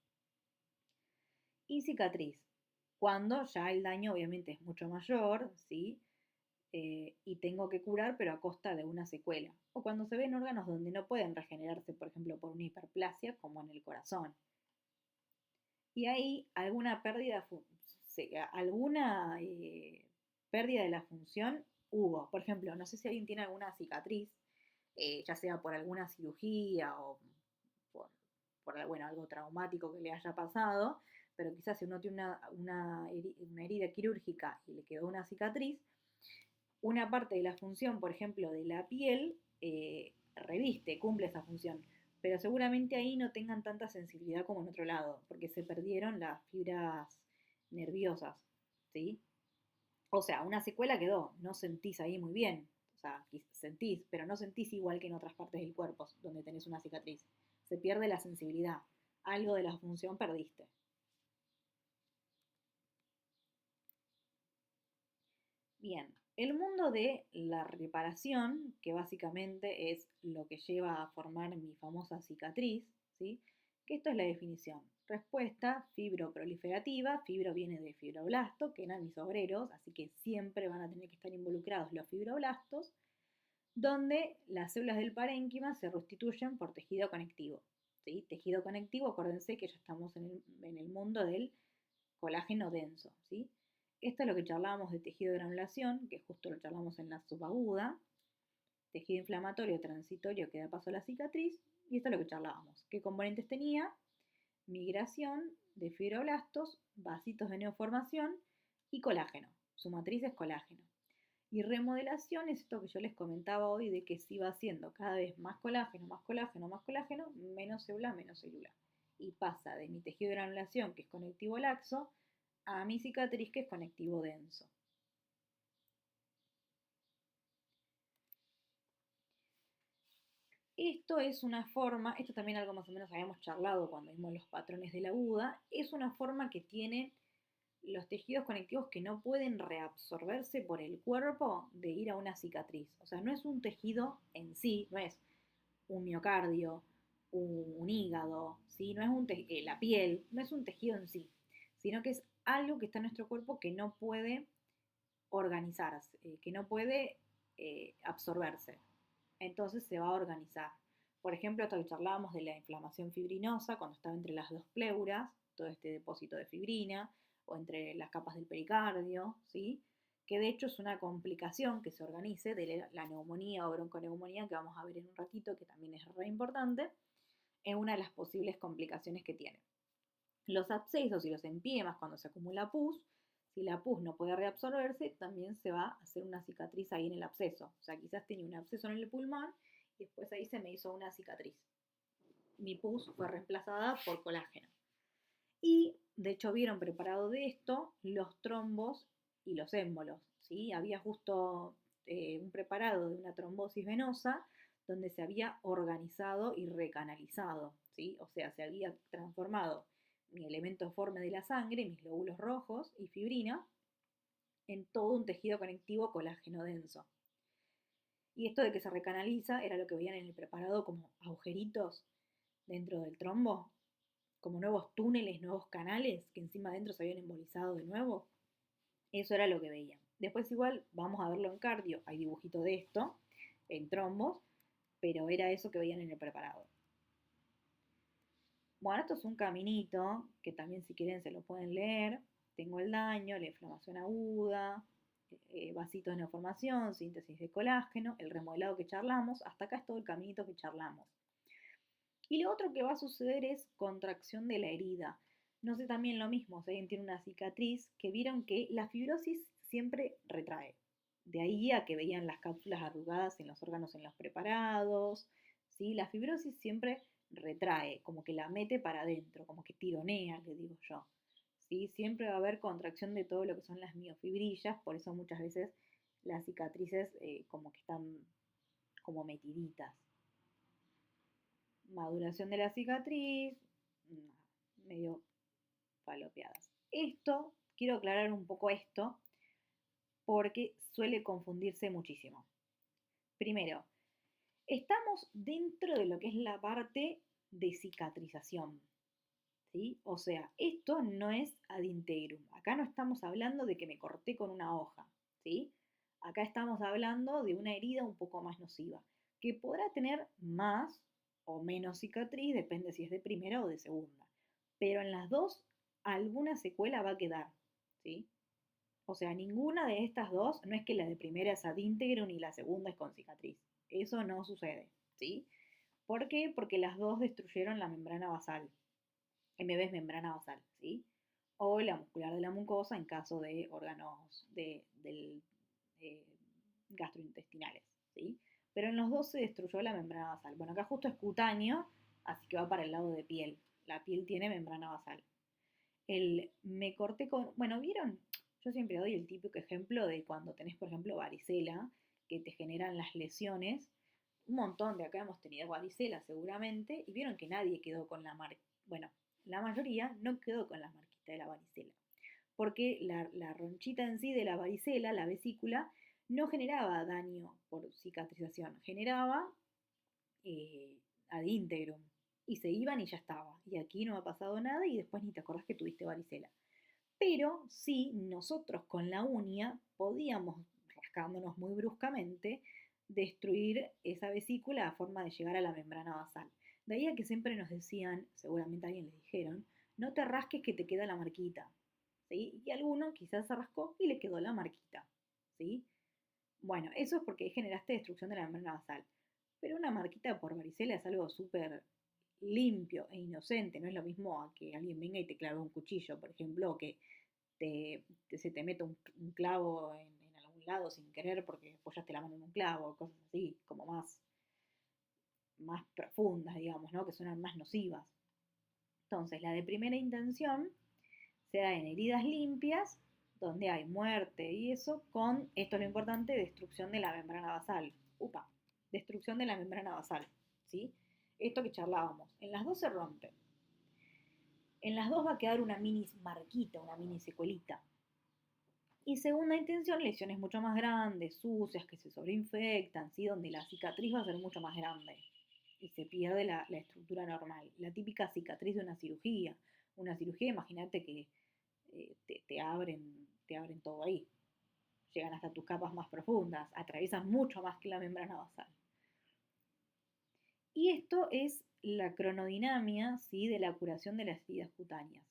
A: Y cicatriz. Cuando ya el daño obviamente es mucho mayor, ¿sí? Y tengo que curar, pero a costa de una secuela. O cuando se ven órganos donde no pueden regenerarse, por ejemplo, por una hiperplasia, como en el corazón. Y ahí alguna pérdida de la función hubo. Por ejemplo, no sé si alguien tiene alguna cicatriz, ya sea por alguna cirugía o bueno, algo traumático que le haya pasado, pero quizás si uno tiene una herida quirúrgica y le quedó una cicatriz, una parte de la función, por ejemplo, de la piel, reviste, cumple esa función, pero seguramente ahí no tengan tanta sensibilidad como en otro lado, porque se perdieron las fibras nerviosas, ¿sí? O sea, una secuela quedó, no sentís ahí muy bien, o sea, sentís, pero no sentís igual que en otras partes del cuerpo donde tenés una cicatriz. Se pierde la sensibilidad, algo de la función perdiste. Bien, el mundo de la reparación, que básicamente es lo que lleva a formar mi famosa cicatriz, ¿sí? Que esto es la definición. Respuesta fibroproliferativa, fibro viene de fibroblasto, que eran mis obreros, así que siempre van a tener que estar involucrados los fibroblastos, donde las células del parénquima se restituyen por tejido conectivo. ¿Sí? Tejido conectivo, acuérdense que ya estamos en el mundo del colágeno denso, ¿sí? Esto es lo que charlábamos de tejido de granulación, que justo lo charlamos en la subaguda, tejido inflamatorio transitorio que da paso a la cicatriz, y esto es lo que charlábamos. ¿Qué componentes tenía? Migración de fibroblastos, vasitos de neoformación y colágeno. Su matriz es colágeno. Y remodelación es esto que yo les comentaba hoy de que se va haciendo cada vez más colágeno, más colágeno, más colágeno, menos célula, menos célula. Y pasa de mi tejido de granulación, que es conectivo laxo, a mi cicatriz, que es conectivo denso. Esto es una forma, esto también algo más o menos habíamos charlado cuando vimos los patrones de la aguda, es una forma que tienen los tejidos conectivos que no pueden reabsorberse por el cuerpo de ir a una cicatriz. O sea, no es un tejido en sí, no es un miocardio, un hígado, ¿sí? No es la piel, no es un tejido en sí, sino que es algo que está en nuestro cuerpo que no puede organizarse, que no puede absorberse. Entonces se va a organizar. Por ejemplo, esto que charlábamos de la inflamación fibrinosa, cuando estaba entre las dos pleuras, todo este depósito de fibrina, o entre las capas del pericardio, ¿sí? Que de hecho es una complicación que se organice de la neumonía o bronconeumonía, que vamos a ver en un ratito, que también es re importante, es una de las posibles complicaciones que tiene. Los abscesos y los empiemas, cuando se acumula pus, si la pus no puede reabsorberse, también se va a hacer una cicatriz ahí en el absceso. O sea, quizás tenía un absceso en el pulmón y después ahí se me hizo una cicatriz. Mi pus fue reemplazada por colágeno. Y de hecho vieron preparado de esto los trombos y los émbolos, ¿sí? Había justo un preparado de una trombosis venosa donde se había organizado y recanalizado, ¿sí? O sea, se había transformado mi elemento forme de la sangre, mis glóbulos rojos y fibrina, en todo un tejido conectivo colágeno denso. Y esto de que se recanaliza era lo que veían en el preparado como agujeritos dentro del trombo, como nuevos túneles, nuevos canales que encima adentro se habían embolizado de nuevo. Eso era lo que veían. Después igual vamos a verlo en cardio, hay dibujito de esto, en trombos, pero era eso que veían en el preparado. Bueno, esto es un caminito que también si quieren se lo pueden leer. Tengo el daño, la inflamación aguda, vasitos de neoformación, síntesis de colágeno, el remodelado que charlamos. Hasta acá es todo el caminito que charlamos. Y lo otro que va a suceder es contracción de la herida. No sé también lo mismo, si alguien tiene una cicatriz, que vieron que la fibrosis siempre retrae. De ahí a que veían las cápsulas arrugadas en los órganos en los preparados, ¿sí? La fibrosis siempre retrae, como que la mete para adentro, como que tironea, le digo yo. ¿sí? Siempre va a haber contracción de todo lo que son las miofibrillas, por eso muchas veces las cicatrices como que están como metiditas. Maduración de la cicatriz, medio falopeadas. Esto, quiero aclarar un poco esto, porque suele confundirse muchísimo. Primero, estamos dentro de lo que es la parte de cicatrización, ¿sí? O sea, esto no es ad integrum. Acá no estamos hablando de que me corté con una hoja, ¿sí? Acá estamos hablando de una herida un poco más nociva, que podrá tener más o menos cicatriz, depende si es de primera o de segunda. Pero en las dos, alguna secuela va a quedar, ¿sí? O sea, ninguna de estas dos, no es que la de primera es ad integrum y la segunda es con cicatriz. Eso no sucede, ¿sí? ¿Por qué? Porque las dos destruyeron la membrana basal. MB es membrana basal, ¿sí? O la muscular de la mucosa en caso de órganos eh, gastrointestinales, ¿sí? Pero en los dos se destruyó la membrana basal. Bueno, acá justo es cutáneo, así que va para el lado de piel. La piel tiene membrana basal. El me corté con, bueno, ¿vieron? Yo siempre doy el típico ejemplo de cuando tenés, por ejemplo, varicela, que te generan las lesiones. Un montón de acá hemos tenido varicela seguramente, y vieron que nadie quedó con la marca, bueno, la mayoría no quedó con la marquita de la varicela, porque la ronchita en sí de la varicela, la vesícula, no generaba daño por cicatrización, generaba eh, ad integrum, y se iban y ya estaba. Y aquí no ha pasado nada y después ni te acordás que tuviste varicela. Pero sí, nosotros con la uña podíamos, rascándonos muy bruscamente, destruir esa vesícula a forma de llegar a la membrana basal. De ahí a que siempre nos decían, seguramente a alguien les dijeron, no te rasques que te queda la marquita. ¿Sí? Y alguno quizás se rascó y le quedó la marquita. ¿Sí? Bueno, eso es porque generaste destrucción de la membrana basal. Pero una marquita por varicela es algo súper limpio e inocente. No es lo mismo a que alguien venga y te clave un cuchillo, por ejemplo, o que se te mete un clavo en algún lado sin querer porque apoyaste la mano en un clavo, cosas así, como más profundas, digamos, ¿no? Que suenan más nocivas. Entonces, la de primera intención se da en heridas limpias, donde hay muerte y eso, con, esto es lo importante, destrucción de la membrana basal. Upa, destrucción de la membrana basal, ¿sí? Esto que charlábamos. En las dos se rompe. En las dos va a quedar una mini marquita, una mini secuelita. Y segunda intención, lesiones mucho más grandes, sucias, que se sobreinfectan, ¿sí? Donde la cicatriz va a ser mucho más grande y se pierde la estructura normal. La típica cicatriz de una cirugía. Una cirugía, imagínate que te abren todo ahí. Llegan hasta tus capas más profundas, atraviesan mucho más que la membrana basal. Y esto es la cronodinamia, ¿sí? De la curación de las heridas cutáneas.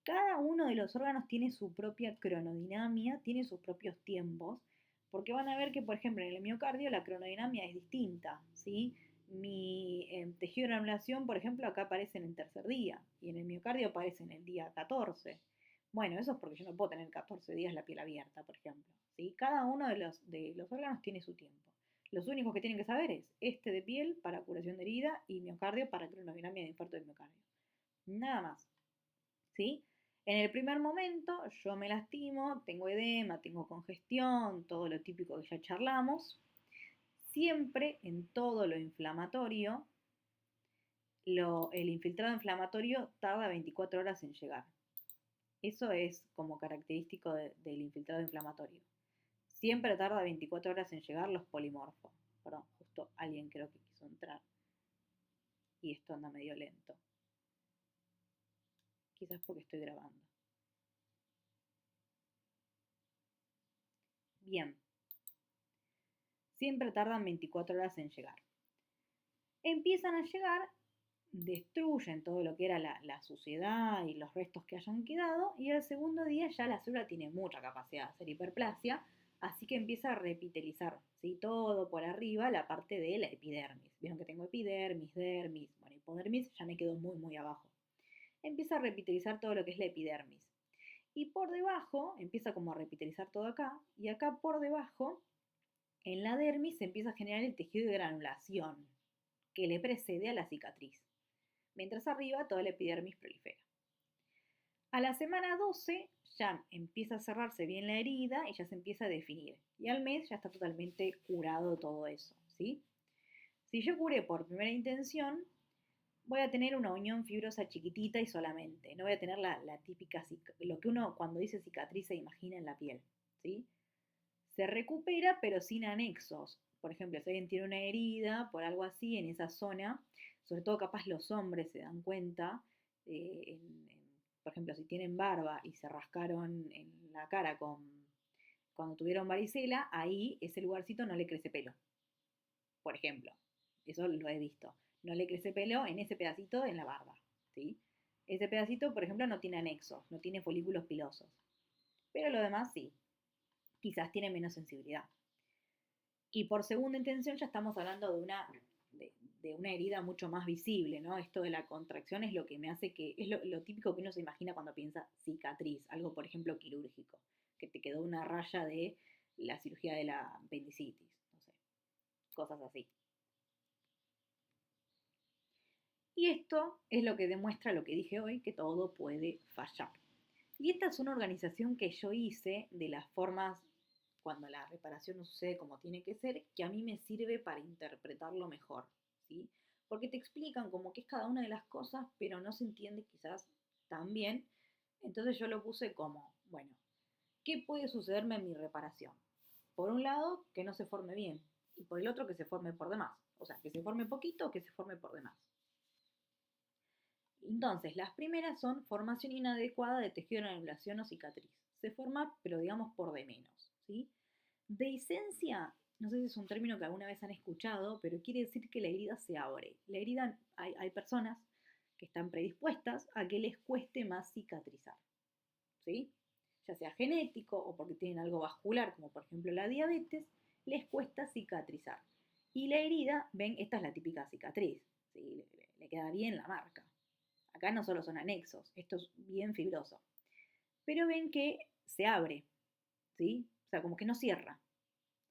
A: Cada uno de los órganos tiene su propia cronodinamia, tiene sus propios tiempos, porque van a ver que, por ejemplo, en el miocardio la cronodinamia es distinta, ¿sí? Mi tejido de granulación, por ejemplo, acá aparece en el tercer día y en el miocardio aparece en el día 14. Bueno, eso es porque yo no puedo tener 14 días la piel abierta, por ejemplo, ¿sí? Cada uno de los órganos tiene su tiempo. Los únicos que tienen que saber es este de piel para curación de herida y miocardio para cronodinamia de infarto del miocardio. Nada más, ¿sí? En el primer momento yo me lastimo, tengo edema, tengo congestión, todo lo típico que ya charlamos. Siempre en todo lo inflamatorio, el infiltrado inflamatorio tarda 24 horas en llegar. Eso es como característico del infiltrado inflamatorio. Siempre tarda 24 horas en llegar los polimorfos. Perdón, justo alguien creo que quiso entrar. Y esto anda medio lento. Quizás porque estoy grabando. Bien. Siempre tardan 24 horas en llegar. Empiezan a llegar, destruyen todo lo que era la suciedad y los restos que hayan quedado, y al segundo día ya la célula tiene mucha capacidad de hacer hiperplasia, así que empieza a repitelizar, ¿sí? Todo por arriba, la parte de la epidermis. Vieron que tengo epidermis, dermis, bueno, hipodermis ya me quedó muy, muy abajo. Empieza a repitelizar todo lo que es la epidermis. Y por debajo, empieza como a repitelizar todo acá, y acá por debajo, en la dermis se empieza a generar el tejido de granulación, que le precede a la cicatriz, mientras arriba toda la epidermis prolifera. A la semana 12 ya empieza a cerrarse bien la herida y ya se empieza a definir. Y al mes ya está totalmente curado todo eso, ¿sí? Si yo curé por primera intención, voy a tener una unión fibrosa chiquitita y solamente. No voy a tener la típica, lo que uno cuando dice cicatriz se imagina en la piel, ¿sí? Se recupera pero sin anexos. Por ejemplo, si alguien tiene una herida por algo así en esa zona, sobre todo capaz los hombres se dan cuenta, por ejemplo, si tienen barba y se rascaron en la cara cuando tuvieron varicela, ahí ese lugarcito no le crece pelo, por ejemplo. Eso lo he visto. No le crece pelo en ese pedacito en la barba, ¿sí? Ese pedacito, por ejemplo, no tiene anexos, no tiene folículos pilosos. Pero lo demás sí, quizás tiene menos sensibilidad. Y por segunda intención ya estamos hablando de una herida mucho más visible, ¿no? Esto de la contracción es lo que me hace que, es lo típico que uno se imagina cuando piensa cicatriz, algo por ejemplo quirúrgico, que te quedó una raya de la cirugía de la apendicitis, no sé, cosas así. Y esto es lo que demuestra lo que dije hoy, que todo puede fallar. Y esta es una organización que yo hice de las formas cuando la reparación no sucede como tiene que ser, que a mí me sirve para interpretarlo mejor, ¿sí? Porque te explican como que es cada una de las cosas, pero no se entiende quizás tan bien. Entonces yo lo puse como, bueno, ¿qué puede sucederme en mi reparación? Por un lado, que no se forme bien, y por el otro, que se forme por demás. O sea, que se forme poquito o que se forme por demás. Entonces, las primeras son formación inadecuada de tejido de anulación o cicatriz. Se forma, pero digamos por de menos, ¿sí? Dehiscencia, no sé si es un término que alguna vez han escuchado, pero quiere decir que la herida se abre. La herida, hay personas que están predispuestas a que les cueste más cicatrizar, ¿sí? Ya sea genético o porque tienen algo vascular, como por ejemplo la diabetes, les cuesta cicatrizar. Y la herida, ven, esta es la típica cicatriz, ¿sí? Le queda bien la marca. Acá no solo son anexos, esto es bien fibroso. Pero ven que se abre, ¿sí? O sea, como que no cierra,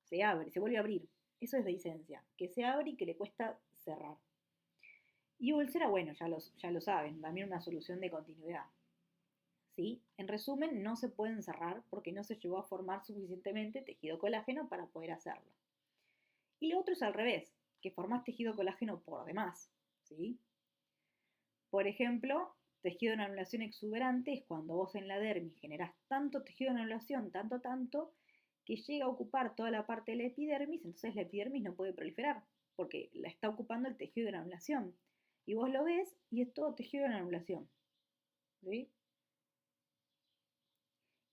A: se abre, se vuelve a abrir. Eso es dehiscencia, que se abre y que le cuesta cerrar. Y úlcera, bueno, ya lo saben, también una solución de continuidad. ¿Sí? En resumen, no se pueden cerrar porque no se llegó a formar suficientemente tejido colágeno para poder hacerlo. Y lo otro es al revés, que formás tejido colágeno por demás, ¿sí? Por ejemplo, tejido de anulación exuberante es cuando vos en la dermis generás tanto tejido de anulación, tanto, que llega a ocupar toda la parte de la epidermis, entonces la epidermis no puede proliferar, porque la está ocupando el tejido de anulación. Y vos lo ves y es todo tejido de anulación. ¿Sí?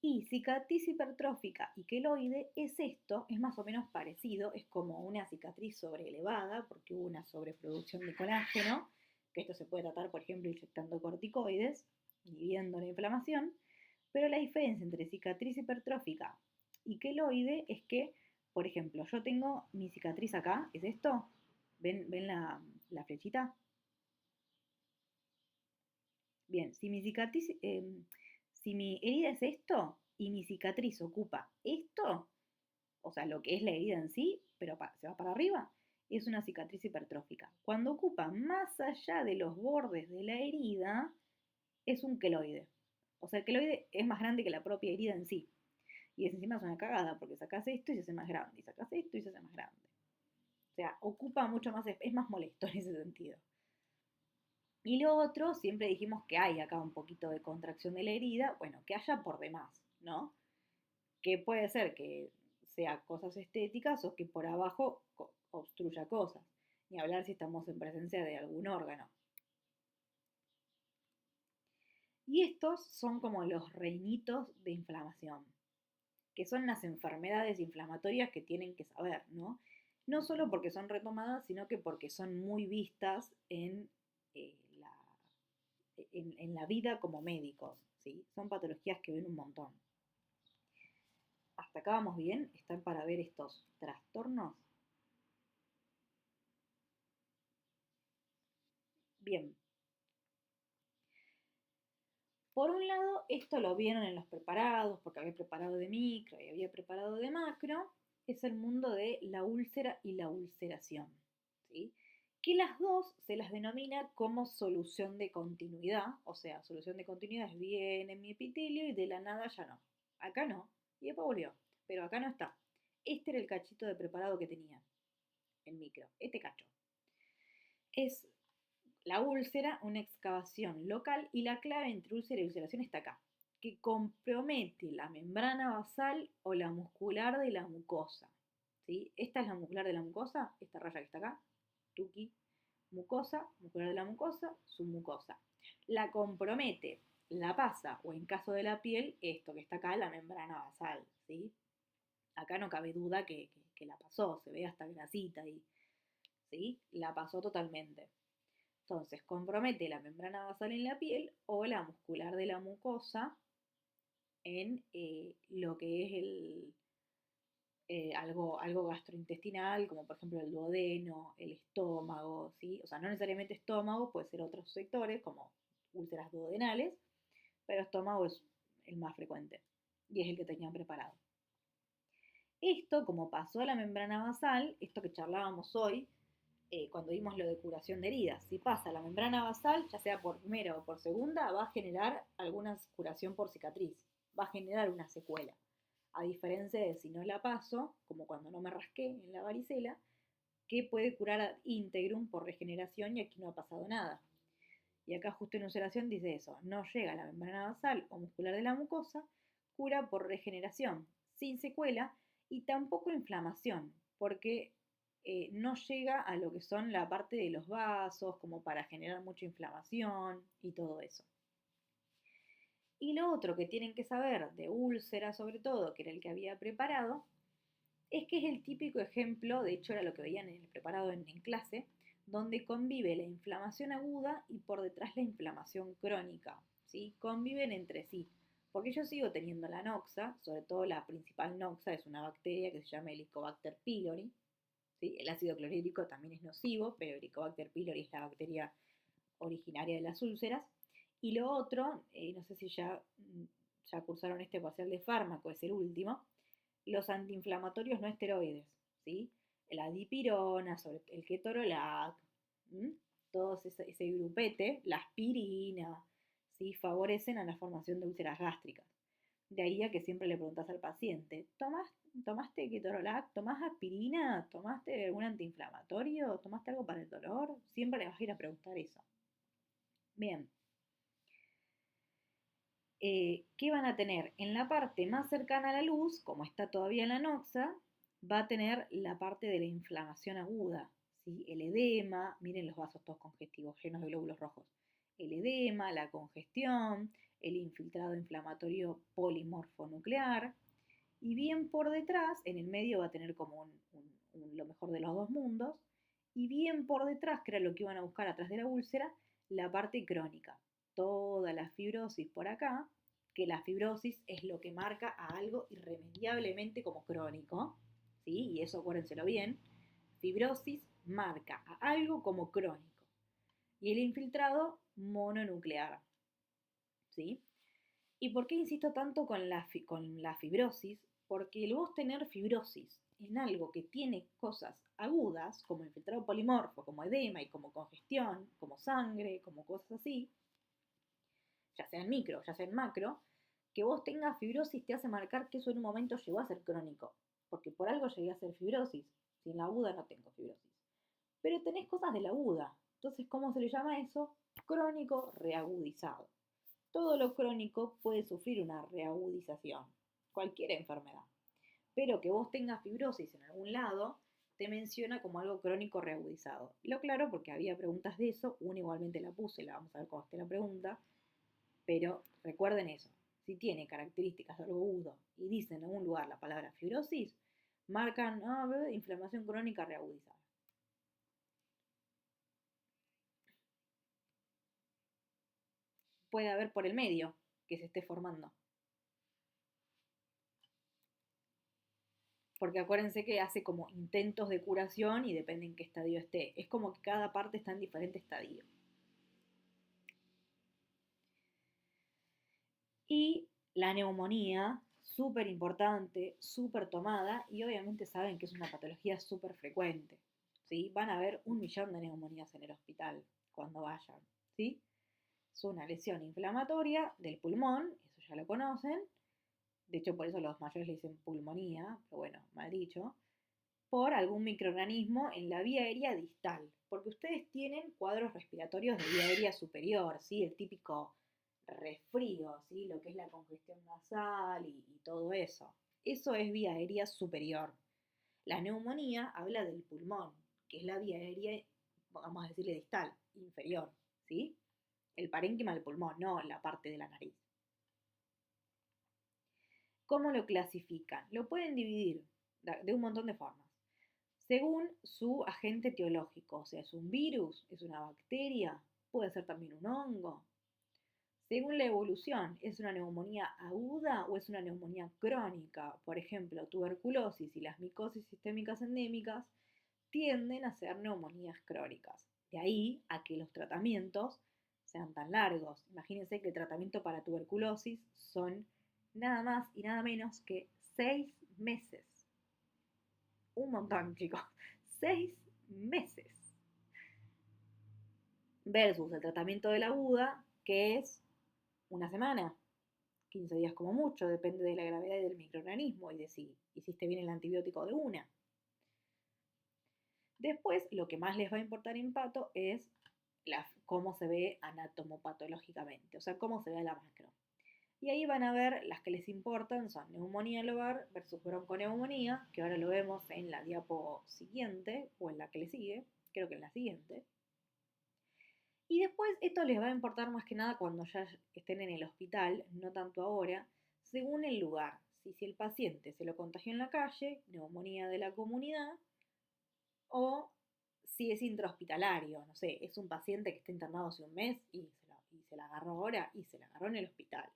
A: Y cicatriz hipertrófica y queloide es esto, es más o menos parecido, es como una cicatriz sobreelevada, porque hubo una sobreproducción de colágeno, que esto se puede tratar, por ejemplo, inyectando corticoides, inhibiendo la inflamación, pero la diferencia entre cicatriz hipertrófica y queloide es que, por ejemplo, yo tengo mi cicatriz acá, ¿es esto? ¿Ven la flechita? Bien, si mi herida es esto y mi cicatriz ocupa esto, o sea, lo que es la herida en sí, pero se va para arriba, es una cicatriz hipertrófica. Cuando ocupa más allá de los bordes de la herida, es un queloide. O sea, el queloide es más grande que la propia herida en sí. Y encima es una cagada, porque sacas esto y se hace más grande, y sacas esto y se hace más grande. O sea, ocupa mucho más, es más molesto en ese sentido. Y lo otro, siempre dijimos que hay acá un poquito de contracción de la herida, bueno, que haya por demás, ¿no? Que puede ser que sea cosas estéticas o que por abajo obstruya cosas. Ni hablar si estamos en presencia de algún órgano. Y estos son como los reinitos de inflamación, que son las enfermedades inflamatorias que tienen que saber, ¿no? No solo porque son retomadas, sino que porque son muy vistas eh, la, en la vida como médicos, ¿sí? Son patologías que ven un montón. ¿Hasta acá vamos bien? ¿Están para ver estos trastornos? Bien. Por un lado, esto lo vieron en los preparados, porque había preparado de micro y había preparado de macro, es el mundo de la úlcera y la ulceración, ¿sí? que las dos se las denomina como solución de continuidad, o sea, solución de continuidad es bien en mi epitelio y de la nada ya no. Acá no, y después volvió, pero acá no está. Este era el cachito de preparado que tenía en micro, este cacho. Es la úlcera, una excavación local, y la clave entre úlcera y ulceración está acá, que compromete la membrana basal o la muscular de la mucosa. ¿Sí? Esta es la muscular de la mucosa, esta raya que está acá, tuki, mucosa, muscular de la mucosa, submucosa. La compromete, la pasa, o en caso de la piel, esto que está acá, la membrana basal. ¿Sí? Acá no cabe duda que la pasó, se ve hasta grasita y ¿sí? La pasó totalmente. Entonces, compromete la membrana basal en la piel o la muscular de la mucosa en lo que es algo gastrointestinal, como por ejemplo el duodeno, el estómago, ¿sí? O sea, no necesariamente estómago, puede ser otros sectores como úlceras duodenales, pero estómago es el más frecuente y es el que tenían preparado. Esto, como pasó a la membrana basal, esto que charlábamos hoy, cuando vimos lo de curación de heridas, si pasa a la membrana basal, ya sea por primera o por segunda, va a generar alguna curación por cicatriz, va a generar una secuela. A diferencia de si no la paso, como cuando no me rasqué en la varicela, que puede curar ad integrum por regeneración y aquí no ha pasado nada. Y acá justo en ulceración dice eso, no llega a la membrana basal o muscular de la mucosa, cura por regeneración, sin secuela y tampoco inflamación, porque no llega a lo que son la parte de los vasos, como para generar mucha inflamación y todo eso. Y lo otro que tienen que saber de úlcera sobre todo, que era el que había preparado, es que es el típico ejemplo, de hecho era lo que veían en el preparado en clase, donde convive la inflamación aguda y por detrás la inflamación crónica, ¿sí? Conviven entre sí. Porque yo sigo teniendo la noxa, sobre todo la principal noxa es una bacteria que se llama Helicobacter pylori, ¿sí? El ácido clorhídrico también es nocivo, pero Helicobacter pylori es la bacteria originaria de las úlceras. Y lo otro, no sé si ya cursaron este parcial de fármaco, es el último, los antiinflamatorios no esteroides, ¿sí? La dipirona, sobre el ketorolac, ¿m? Todo ese grupete, la aspirina, ¿sí? Favorecen a la formación de úlceras gástricas. De ahí a que siempre le preguntas al paciente, ¿tomaste ketorolac? ¿Tomás aspirina? ¿Tomaste algún antiinflamatorio? ¿Tomaste algo para el dolor? Siempre le vas a ir a preguntar eso. Bien, ¿qué van a tener? En la parte más cercana a la luz, como está todavía la noxa, va a tener la parte de la inflamación aguda, ¿sí? El edema, miren los vasos todos congestivos, llenos de glóbulos rojos. El edema, la congestión, el infiltrado inflamatorio polimorfonuclear, y bien por detrás, en el medio va a tener como lo mejor de los dos mundos, y bien por detrás, que era lo que iban a buscar atrás de la úlcera, la parte crónica, toda la fibrosis por acá, que la fibrosis es lo que marca a algo irremediablemente como crónico, ¿sí? Y eso acuérdenselo bien, fibrosis marca a algo como crónico, y el infiltrado mononuclear, ¿sí? ¿Y por qué insisto tanto con la fibrosis? Porque el vos tener fibrosis en algo que tiene cosas agudas, como infiltrado polimorfo, como edema y como congestión, como sangre, como cosas así, ya sea en micro, ya sea en macro, que vos tengas fibrosis te hace marcar que eso en un momento llegó a ser crónico, porque por algo llegué a ser fibrosis, si en la aguda no tengo fibrosis. Pero tenés cosas de la aguda, entonces ¿cómo se le llama eso? Crónico reagudizado. Todo lo crónico puede sufrir una reagudización, cualquier enfermedad. Pero que vos tengas fibrosis en algún lado, te menciona como algo crónico reagudizado. Lo claro porque había preguntas de eso, una igualmente la puse, la vamos a ver cómo esté la pregunta, pero recuerden eso, si tiene características de algo agudo y dice en algún lugar la palabra fibrosis, marcan inflamación crónica reagudizada. Puede haber por el medio que se esté formando. Porque acuérdense que hace como intentos de curación y depende en qué estadio esté. Es como que cada parte está en diferente estadio. Y la neumonía, súper importante, súper tomada, y obviamente saben que es una patología súper frecuente. ¿sí? Van a haber 1.000.000 de neumonías en el hospital cuando vayan, ¿sí? Es una lesión inflamatoria del pulmón, eso ya lo conocen. De hecho, por eso los mayores le dicen pulmonía, pero bueno, mal dicho, por algún microorganismo en la vía aérea distal, porque ustedes tienen cuadros respiratorios de vía aérea superior, ¿sí? El típico resfrío, ¿sí? Lo que es la congestión nasal y todo eso. Eso es vía aérea superior. La neumonía habla del pulmón, que es la vía aérea, vamos a decirle distal, inferior, ¿sí? El parénquima del pulmón, no la parte de la nariz. ¿Cómo lo clasifican? Lo pueden dividir de un montón de formas. Según su agente etiológico, o sea, es un virus, es una bacteria, puede ser también un hongo. Según la evolución, ¿es una neumonía aguda o es una neumonía crónica? Por ejemplo, tuberculosis y las micosis sistémicas endémicas tienden a ser neumonías crónicas. De ahí a que los tratamientos sean tan largos. Imagínense que el tratamiento para tuberculosis son nada más y nada menos que 6 meses. Un montón, chicos. 6 meses. Versus el tratamiento de la aguda, que es una semana, 15 días como mucho, depende de la gravedad y del microorganismo y de si hiciste bien el antibiótico de una. Después, lo que más les va a importar en pato es cómo se ve anatomopatológicamente, o sea, cómo se ve la macro. Y ahí van a ver las que les importan, son neumonía lobar versus bronconeumonía, que ahora lo vemos en la diapo siguiente, o en la que le sigue, creo que en la siguiente. Y después esto les va a importar más que nada cuando ya estén en el hospital, no tanto ahora, según el lugar. Si el paciente se lo contagió en la calle, neumonía de la comunidad, o si es intrahospitalario, no sé, es un paciente que está internado hace un mes y se la agarró ahora y se la agarró en el hospital.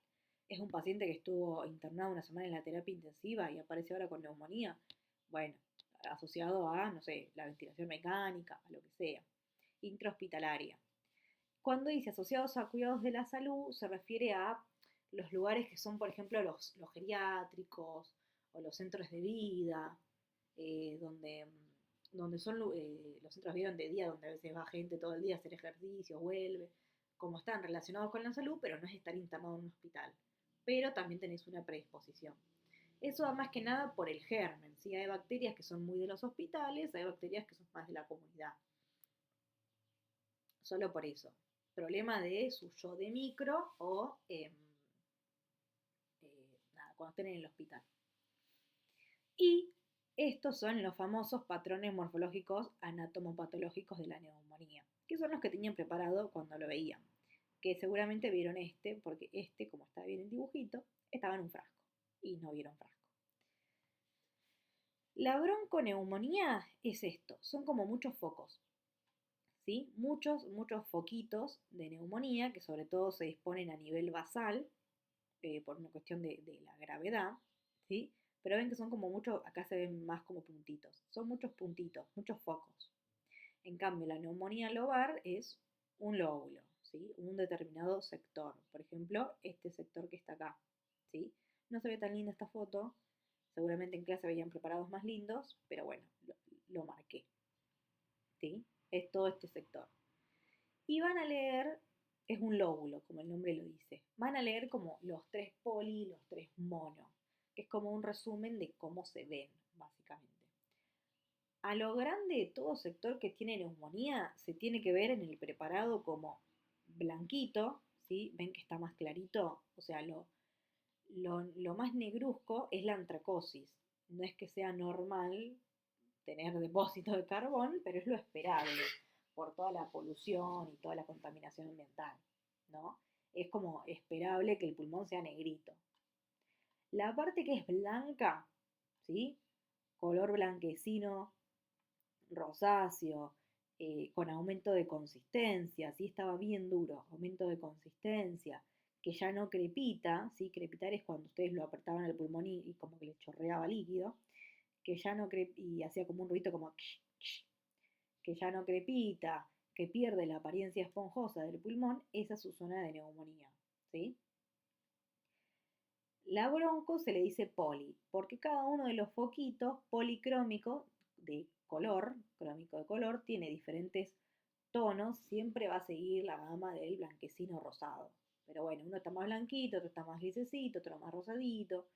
A: Es un paciente que estuvo internado una semana en la terapia intensiva y aparece ahora con neumonía. Bueno, asociado a, no sé, la ventilación mecánica, a lo que sea. Intrahospitalaria. Cuando dice asociados a cuidados de la salud, se refiere a los lugares que son, por ejemplo, los geriátricos o los centros de vida, donde son los centros de vida de día, donde a veces va gente todo el día a hacer ejercicio, vuelve, como están relacionados con la salud, pero no es estar internado en un hospital. Pero también tenés una predisposición. Eso va más que nada por el germen, ¿sí? Hay bacterias que son muy de los hospitales, hay bacterias que son más de la comunidad. Solo por eso. Problema de su yo de micro o nada, cuando estén en el hospital. Y estos son los famosos patrones morfológicos anatomopatológicos de la neumonía, que son los que tenían preparado cuando lo veían. Que seguramente vieron este, porque este, como está bien en dibujito, estaba en un frasco y no vieron frasco. La bronconeumonía es esto, son como muchos focos, ¿sí? Muchos foquitos de neumonía que sobre todo se disponen a nivel basal, por una cuestión de la gravedad, ¿sí? Pero ven que son como muchos, acá se ven más como puntitos, son muchos puntitos, muchos focos. En cambio, la neumonía lobar es un lóbulo, ¿sí? Un determinado sector, por ejemplo, este sector que está acá, ¿sí? No se ve tan linda esta foto, seguramente en clase veían preparados más lindos, pero bueno, lo marqué, ¿sí? Es todo este sector. Y van a leer, es un lóbulo, como el nombre lo dice, van a leer como los 3 poli y los 3 mono, que es como un resumen de cómo se ven, básicamente. A lo grande, todo sector que tiene neumonía se tiene que ver en el preparado como blanquito, ¿sí? Ven que está más clarito, o sea, lo más negruzco es la antracosis. No es que sea normal tener depósito de carbón, pero es lo esperable por toda la polución y toda la contaminación ambiental, ¿no? Es como esperable que el pulmón sea negrito. La parte que es blanca, ¿sí? Color blanquecino, rosáceo, con aumento de consistencia, ¿sí? Estaba bien duro, aumento de consistencia, que ya no crepita, ¿sí? Crepitar es cuando ustedes lo apretaban al pulmón y como que le chorreaba líquido, que ya no crepita, y hacía como un ruido como que ya no crepita, que pierde la apariencia esponjosa del pulmón, esa es su zona de neumonía, ¿sí? La bronco se le dice poli, porque cada uno de los foquitos policrómicos de color, crómico de color, tiene diferentes tonos, siempre va a seguir la gama del blanquecino rosado. Pero bueno, uno está más blanquito, otro está más grisecito, otro más rosadito.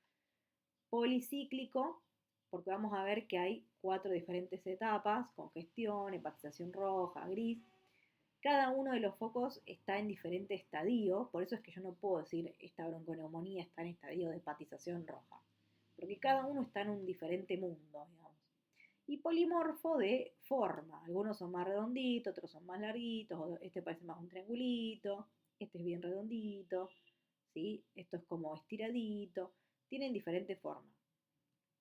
A: Policíclico, porque vamos a ver que hay 4 diferentes etapas: congestión, hepatización roja, gris. Cada uno de los focos está en diferente estadio, por eso es que yo no puedo decir esta bronconeumonía está en estadio de hepatización roja, porque cada uno está en un diferente mundo, digamos. Y polimorfo de forma, algunos son más redonditos, otros son más larguitos, este parece más un triangulito, este es bien redondito, ¿sí? Esto es como estiradito, tienen diferentes formas.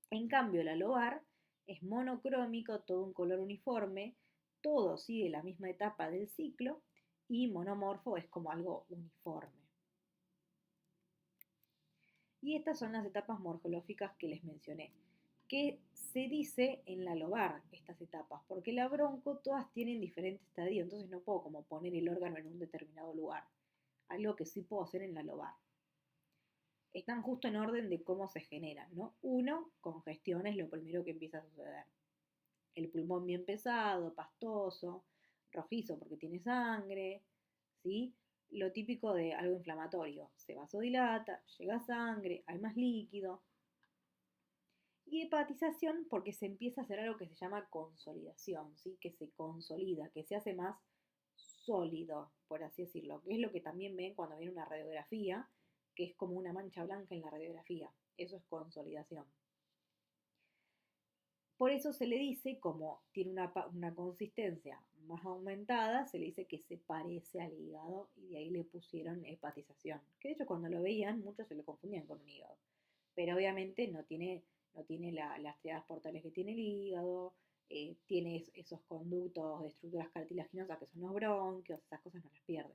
A: En cambio, el alobar es monocrómico, todo un color uniforme, todo sigue la misma etapa del ciclo, y monomorfo es como algo uniforme. Y estas son las etapas morfológicas que les mencioné, que se dice en la lobar estas etapas, porque la bronco todas tienen diferentes estadios, entonces no puedo como poner el órgano en un determinado lugar, algo que sí puedo hacer en la lobar. Están justo en orden de cómo se generan, ¿no? Uno, congestión es lo primero que empieza a suceder. El pulmón bien pesado, pastoso, rojizo porque tiene sangre, ¿sí? Lo típico de algo inflamatorio, se vasodilata, llega sangre, hay más líquido. Y hepatización porque se empieza a hacer algo que se llama consolidación, ¿sí? Que se consolida, que se hace más sólido, por así decirlo, que es lo que también ven cuando viene una radiografía, que es como una mancha blanca en la radiografía. Eso es consolidación. Por eso se le dice, como tiene una consistencia más aumentada, se le dice que se parece al hígado, y de ahí le pusieron hepatización. Que de hecho cuando lo veían muchos se lo confundían con un hígado. Pero obviamente no tiene las triadas portales que tiene el hígado, tiene esos conductos de estructuras cartilaginosas que son los bronquios, esas cosas no las pierde.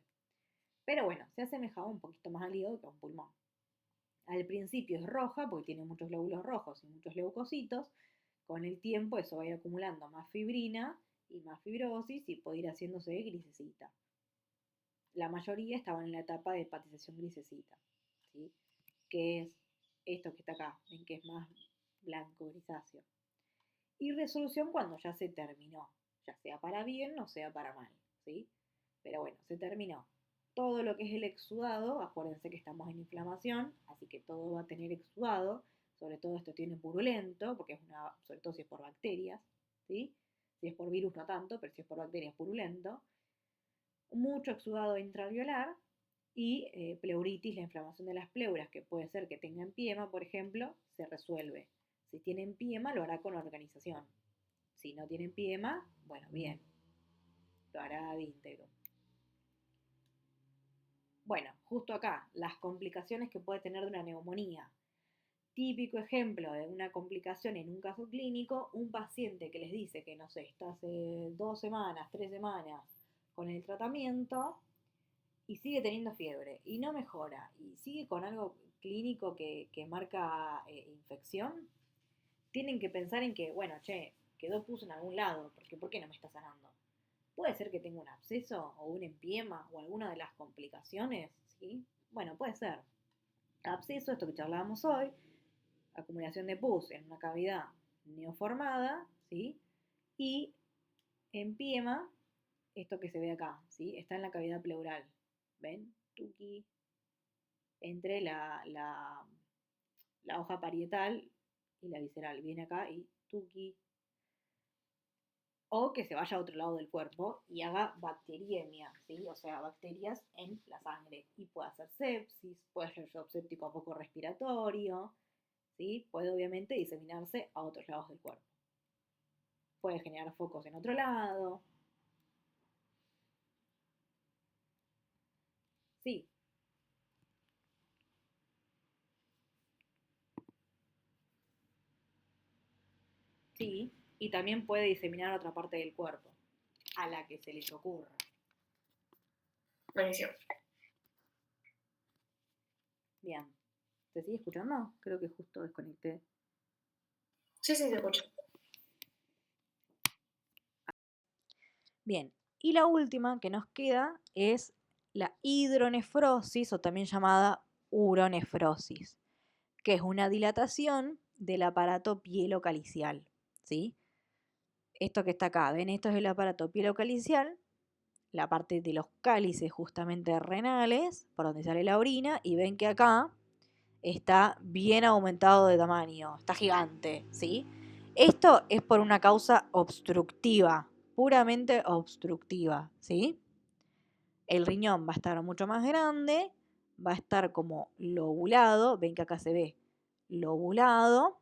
A: Pero bueno, se asemejaba un poquito más al hígado que a un pulmón. Al principio es roja porque tiene muchos glóbulos rojos y muchos leucocitos. Con el tiempo eso va a ir acumulando más fibrina y más fibrosis y puede ir haciéndose grisecita. La mayoría estaban en la etapa de hepatización grisecita, ¿sí? Que es esto que está acá, ven que es más blanco grisáceo. Y resolución cuando ya se terminó, ya sea para bien o sea para mal, ¿sí? Pero bueno, se terminó. Todo lo que es el exudado, acuérdense que estamos en inflamación, así que todo va a tener exudado, sobre todo esto tiene purulento, porque sobre todo si es por bacterias, ¿sí? Si es por virus no tanto, pero si es por bacterias purulento. Mucho exudado intraalveolar y pleuritis, la inflamación de las pleuras, que puede ser que tenga empiema, por ejemplo, se resuelve. Si tiene empiema, lo hará con organización. Si no tiene empiema, bueno, bien, lo hará de íntegro. Bueno, justo acá, las complicaciones que puede tener de una neumonía. Típico ejemplo de una complicación en un caso clínico: un paciente que les dice que, no sé, está hace 2 semanas, 3 semanas con el tratamiento y sigue teniendo fiebre y no mejora y sigue con algo clínico que marca infección. Tienen que pensar en que, bueno, che, quedó pus en algún lado, porque ¿por qué no me está sanando? Puede ser que tenga un absceso o un empiema o alguna de las complicaciones, ¿sí? Bueno, puede ser. Absceso, esto que charlábamos hoy, acumulación de pus en una cavidad neoformada, ¿sí? Y empiema, esto que se ve acá, ¿sí? Está en la cavidad pleural. ¿Ven? Tuki. Entre la hoja parietal y la visceral. Viene acá y tuki. O que se vaya a otro lado del cuerpo y haga bacteriemia, ¿sí? O sea, bacterias en la sangre. Y puede hacer sepsis, puede ser shock séptico a poco respiratorio, ¿sí? Puede obviamente diseminarse a otros lados del cuerpo. Puede generar focos en otro lado. Sí, sí. Y también puede diseminar a otra parte del cuerpo, a la que se les ocurra.
B: Buenísimo.
A: Bien. ¿Se sigue escuchando? Creo que justo desconecté.
B: Sí, sí, te escucho.
A: Bien. Y la última que nos queda es la hidronefrosis, o también llamada uronefrosis, que es una dilatación del aparato pielocalicial, ¿sí? Esto que está acá, ¿ven? Esto es el aparato pielocalicial, la parte de los cálices justamente renales, por donde sale la orina, y ven que acá está bien aumentado de tamaño, está gigante, ¿sí? Esto es por una causa obstructiva, puramente obstructiva, ¿sí? El riñón va a estar mucho más grande, va a estar como lobulado, ven que acá se ve lobulado,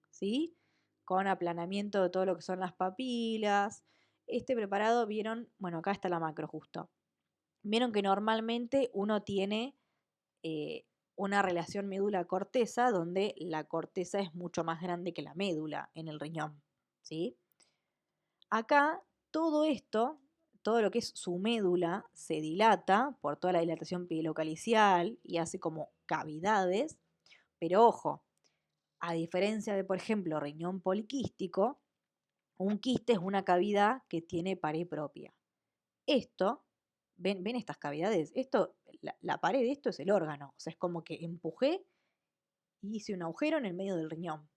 A: ¿sí? Con aplanamiento de todo lo que son las papilas. Este preparado, vieron, bueno, acá está la macro justo. Vieron que normalmente uno tiene eh, una relación médula-corteza donde la corteza es mucho más grande que la médula en el riñón, ¿sí? Acá todo esto, todo lo que es su médula, se dilata por toda la dilatación pilocalicial y hace como cavidades, pero ojo, a diferencia de, por ejemplo, riñón poliquístico, un quiste es una cavidad que tiene pared propia. Esto, ven estas cavidades, esto, la pared de esto es el órgano, o sea, es como que empujé y hice un agujero en el medio del riñón.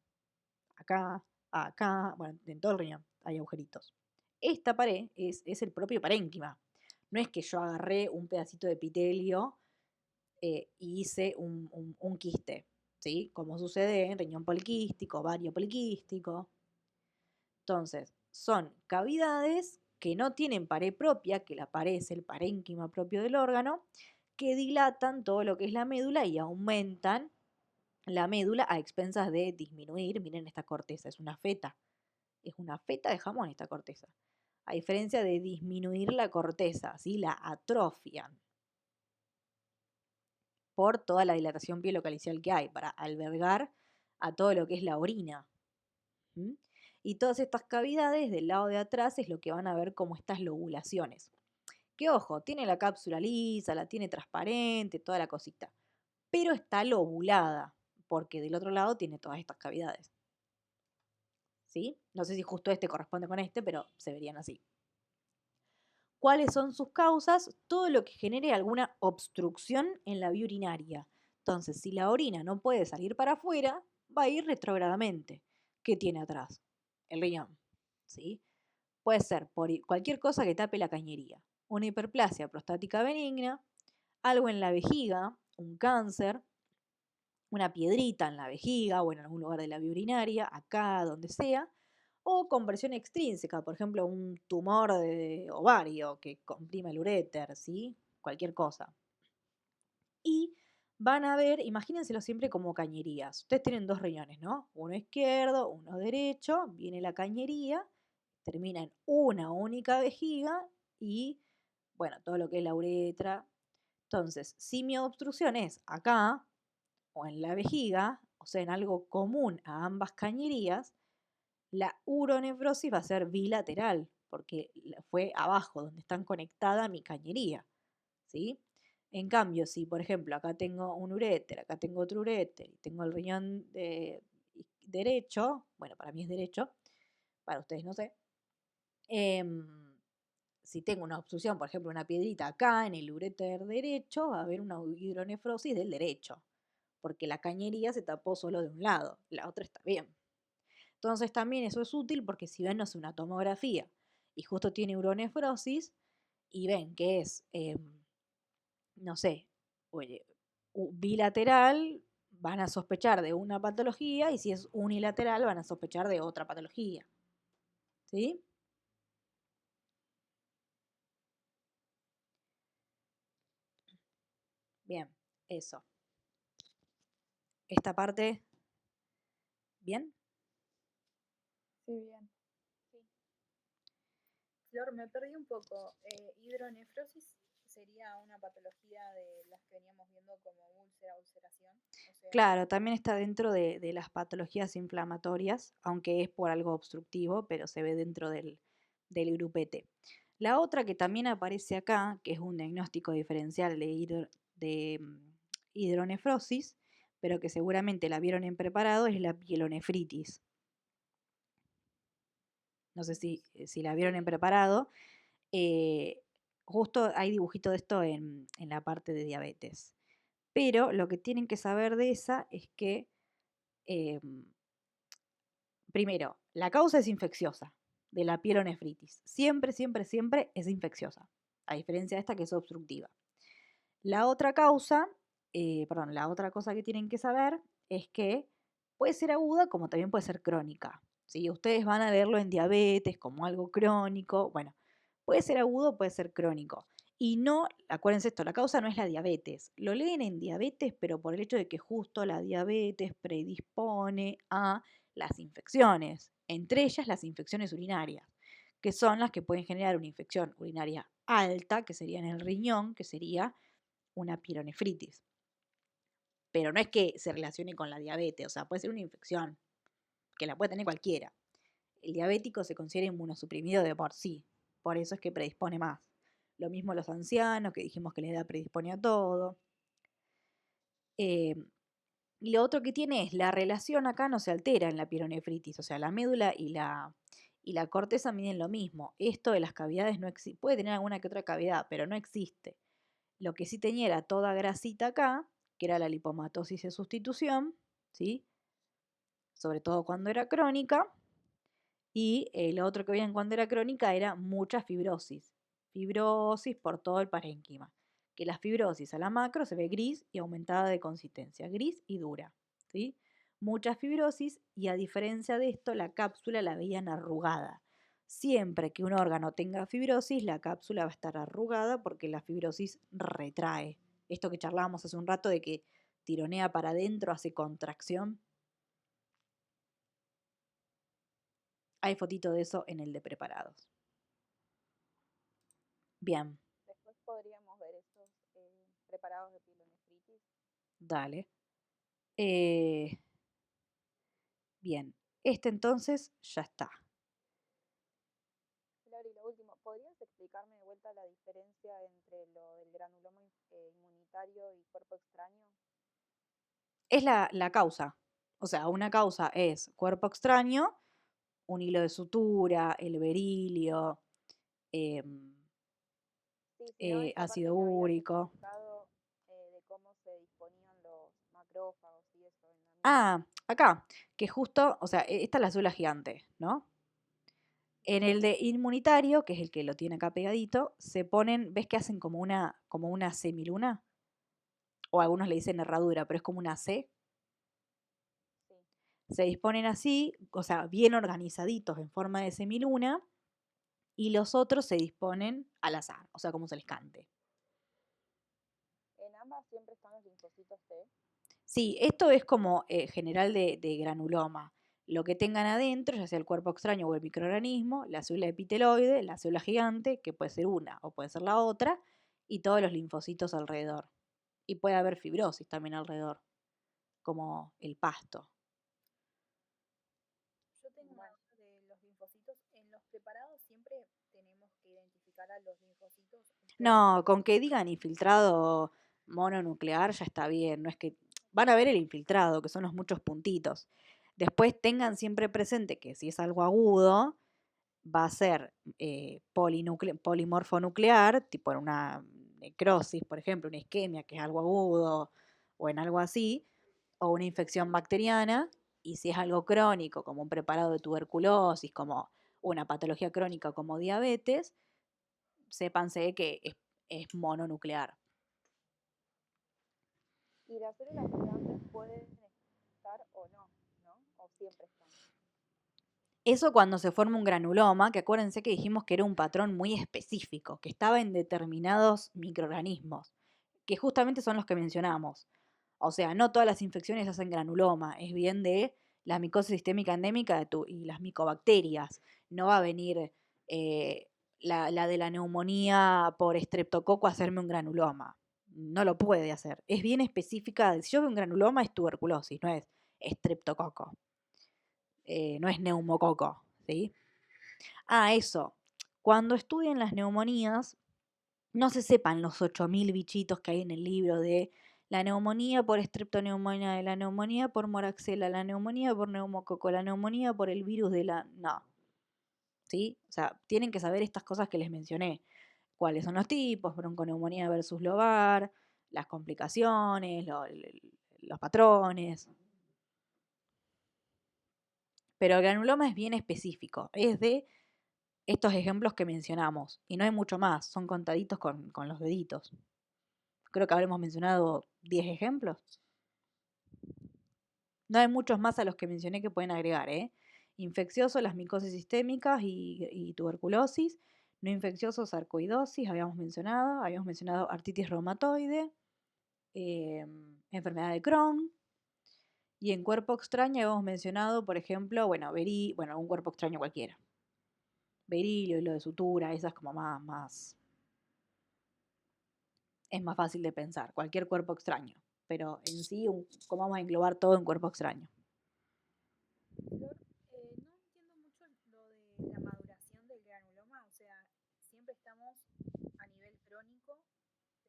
A: Acá, acá, bueno, en todo el riñón hay agujeritos. Esta pared es el propio parénquima. No es que yo agarré un pedacito de epitelio y hice un quiste, ¿sí? Como sucede en riñón poliquístico, ovario poliquístico. Entonces, son cavidades que no tienen pared propia, que la pared es el parénquima propio del órgano, que dilatan todo lo que es la médula y aumentan la médula a expensas de disminuir. Miren esta corteza, es una feta de jamón esta corteza. A diferencia de disminuir la corteza, ¿sí? La atrofian por toda la dilatación pielocalicial que hay para albergar a todo lo que es la orina. ¿Mm? Y todas estas cavidades del lado de atrás es lo que van a ver como estas lobulaciones. Que ojo, tiene la cápsula lisa, la tiene transparente, toda la cosita, pero está lobulada, porque del otro lado tiene todas estas cavidades. ¿Sí? No sé si justo este corresponde con este, pero se verían así. ¿Cuáles son sus causas? Todo lo que genere alguna obstrucción en la vía urinaria. Entonces, si la orina no puede salir para afuera, va a ir retrógradamente. ¿Qué tiene atrás? El riñón. ¿Sí? Puede ser por cualquier cosa que tape la cañería. Una hiperplasia prostática benigna, algo en la vejiga, un cáncer, una piedrita en la vejiga o en algún lugar de la vía urinaria, acá, donde sea, o compresión extrínseca, por ejemplo, un tumor de ovario que comprime el uréter, ¿sí? Cualquier cosa. Y van a ver, imagínenselo siempre como cañerías. Ustedes tienen dos riñones, ¿no? Uno izquierdo, uno derecho, viene la cañería, termina en una única vejiga y, bueno, todo lo que es la uretra. Entonces, si mi obstrucción es acá o en la vejiga, o sea, en algo común a ambas cañerías, la uronefrosis va a ser bilateral, porque fue abajo donde están conectada mi cañería, ¿sí? En cambio, si por ejemplo acá tengo un uréter, acá tengo otro uréter y tengo el riñón derecho, bueno, para mí es derecho, para ustedes no sé, si tengo una obstrucción, por ejemplo, una piedrita acá en el uréter derecho, va a haber una hidronefrosis del derecho, porque la cañería se tapó solo de un lado, la otra está bien. Entonces también eso es útil porque si ven, no sé, una tomografía y justo tiene uronefrosis y ven que es, no sé, oye, bilateral, van a sospechar de una patología y si es unilateral van a sospechar de otra patología. ¿Sí? Bien, eso. Esta parte, ¿bien?
C: Sí, bien. Sí. Flor, me perdí un poco. Hidronefrosis sería una patología de las que veníamos viendo como úlcera, ulceración. O sea,
A: Claro, también está dentro de las patologías inflamatorias, aunque es por algo obstructivo, pero se ve dentro del grupete. La otra que también aparece acá, que es un diagnóstico diferencial de hidronefrosis, pero que seguramente la vieron en preparado, es la pielonefritis. No sé si la vieron en preparado. Eh, Justo hay dibujito de esto en la parte de diabetes. Pero lo que tienen que saber de esa es que, primero, la causa es infecciosa, de la pielonefritis. Siempre, siempre, siempre es infecciosa, a diferencia de esta que es obstructiva. La otra causa, la otra cosa que tienen que saber es que puede ser aguda como también puede ser crónica. ¿Sí? Ustedes van a verlo en diabetes como algo crónico. Bueno, puede ser agudo, puede ser crónico. Y no, acuérdense esto, la causa no es la diabetes. Lo leen en diabetes, pero por el hecho de que justo la diabetes predispone a las infecciones, entre ellas las infecciones urinarias, que son las que pueden generar una infección urinaria alta, que sería en el riñón, que sería una pielonefritis. Pero no es que se relacione con la diabetes, o sea, puede ser una infección, que la puede tener cualquiera. El diabético se considera inmunosuprimido de por sí, por eso es que predispone más. Lo mismo los ancianos, que dijimos que la edad predispone a todo. Y lo otro que tiene es la relación acá no se altera en la pielonefritis, o sea, la médula y la corteza miden lo mismo. Esto de las cavidades no existe, puede tener alguna que otra cavidad, pero no existe. Lo que sí tenía era toda grasita acá, que era la lipomatosis de sustitución, ¿sí? Sobre todo cuando era crónica. Y lo otro que veían cuando era crónica era mucha fibrosis. Fibrosis por todo el parénquima. Que la fibrosis a la macro se ve gris y aumentada de consistencia, gris y dura, ¿sí? Mucha fibrosis y a diferencia de esto la cápsula la veían arrugada. Siempre que un órgano tenga fibrosis, la cápsula va a estar arrugada porque la fibrosis retrae. Esto que charlábamos hace un rato de que tironea para adentro, hace contracción. Hay fotito de eso en el de preparados. Bien.
C: Después podríamos ver estos preparados de pielonefritis.
A: Dale. Bien. Este entonces ya está.
C: Flor, y lo último, ¿podrías explicarme de vuelta la diferencia entre lo del granuloma inmunitario y cuerpo extraño?
A: Es la causa. O sea, una causa es cuerpo extraño, un hilo de sutura, el berilio,
C: Sí, no, esta parte
A: ácido
C: que habías
A: úrico.
C: explicado de cómo se disponían los macrófagos y eso en la
A: Ah, acá, que justo, o sea, esta es la célula gigante, ¿no? En el de inmunitario, que es el que lo tiene acá pegadito, se ponen, ¿ves que hacen como una semiluna? O algunos le dicen herradura, pero es como una C.
C: Sí.
A: Se disponen así, o sea, bien organizaditos en forma de semiluna, y los otros se disponen al azar, o sea, como se les cante.
C: En ambas siempre están los linfocitos T.
A: Sí, esto es como general de granuloma. Lo que tengan adentro, ya sea el cuerpo extraño o el microorganismo, la célula epiteloide, la célula gigante, que puede ser una o puede ser la otra, y todos los linfocitos alrededor. Y puede haber fibrosis también alrededor, como el pasto.
C: Yo tengo una duda de los linfocitos. En los preparados siempre tenemos que identificar a los linfocitos.
A: No, con que digan infiltrado mononuclear ya está bien, no es que van a ver el infiltrado, que son los muchos puntitos. Después tengan siempre presente que si es algo agudo, va a ser polimorfo nuclear, tipo en una necrosis, por ejemplo, una isquemia, que es algo agudo, o en algo así, o una infección bacteriana, y si es algo crónico, como un preparado de tuberculosis, como una patología crónica como diabetes, sépanse que es mononuclear.
C: Y las células gigantes pueden estar o no, ¿no? O siempre están.
A: Eso cuando se forma un granuloma, que acuérdense que dijimos que era un patrón muy específico, que estaba en determinados microorganismos, que justamente son los que mencionamos. O sea, no todas las infecciones hacen granuloma, es bien de la micosis sistémica endémica y las micobacterias. No va a venir la de la neumonía por estreptococo a hacerme un granuloma. No lo puede hacer. Es bien específica. Si yo veo un granuloma es tuberculosis, no es estreptococo. No es neumococo, ¿sí? Ah, eso. Cuando estudien las neumonías, no se sepan los 8000 bichitos que hay en el libro de la neumonía por estreptoneumonía, de la neumonía por moraxela, la neumonía por neumococo, la neumonía por el virus de la... No, ¿sí? O sea, tienen que saber estas cosas que les mencioné. Cuáles son los tipos, bronconeumonía versus lobar, las complicaciones, los patrones. Pero el granuloma es bien específico, es de estos ejemplos que mencionamos. Y no hay mucho más, son contaditos con los deditos. Creo que habremos mencionado 10 ejemplos. No hay muchos más a los que mencioné que pueden agregar, ¿eh? Infeccioso, las micosis sistémicas y tuberculosis. No infeccioso, sarcoidosis, habíamos mencionado artritis reumatoide, enfermedad de Crohn. Y en cuerpo extraño habíamos mencionado, por ejemplo, bueno, un cuerpo extraño cualquiera. Berilio, hilo de sutura, esas como más, es más fácil de pensar, cualquier cuerpo extraño. Pero en sí, ¿cómo vamos a englobar todo en cuerpo extraño?
C: Flor, no entiendo mucho lo de la maduración del granuloma, o sea, siempre estamos a nivel crónico,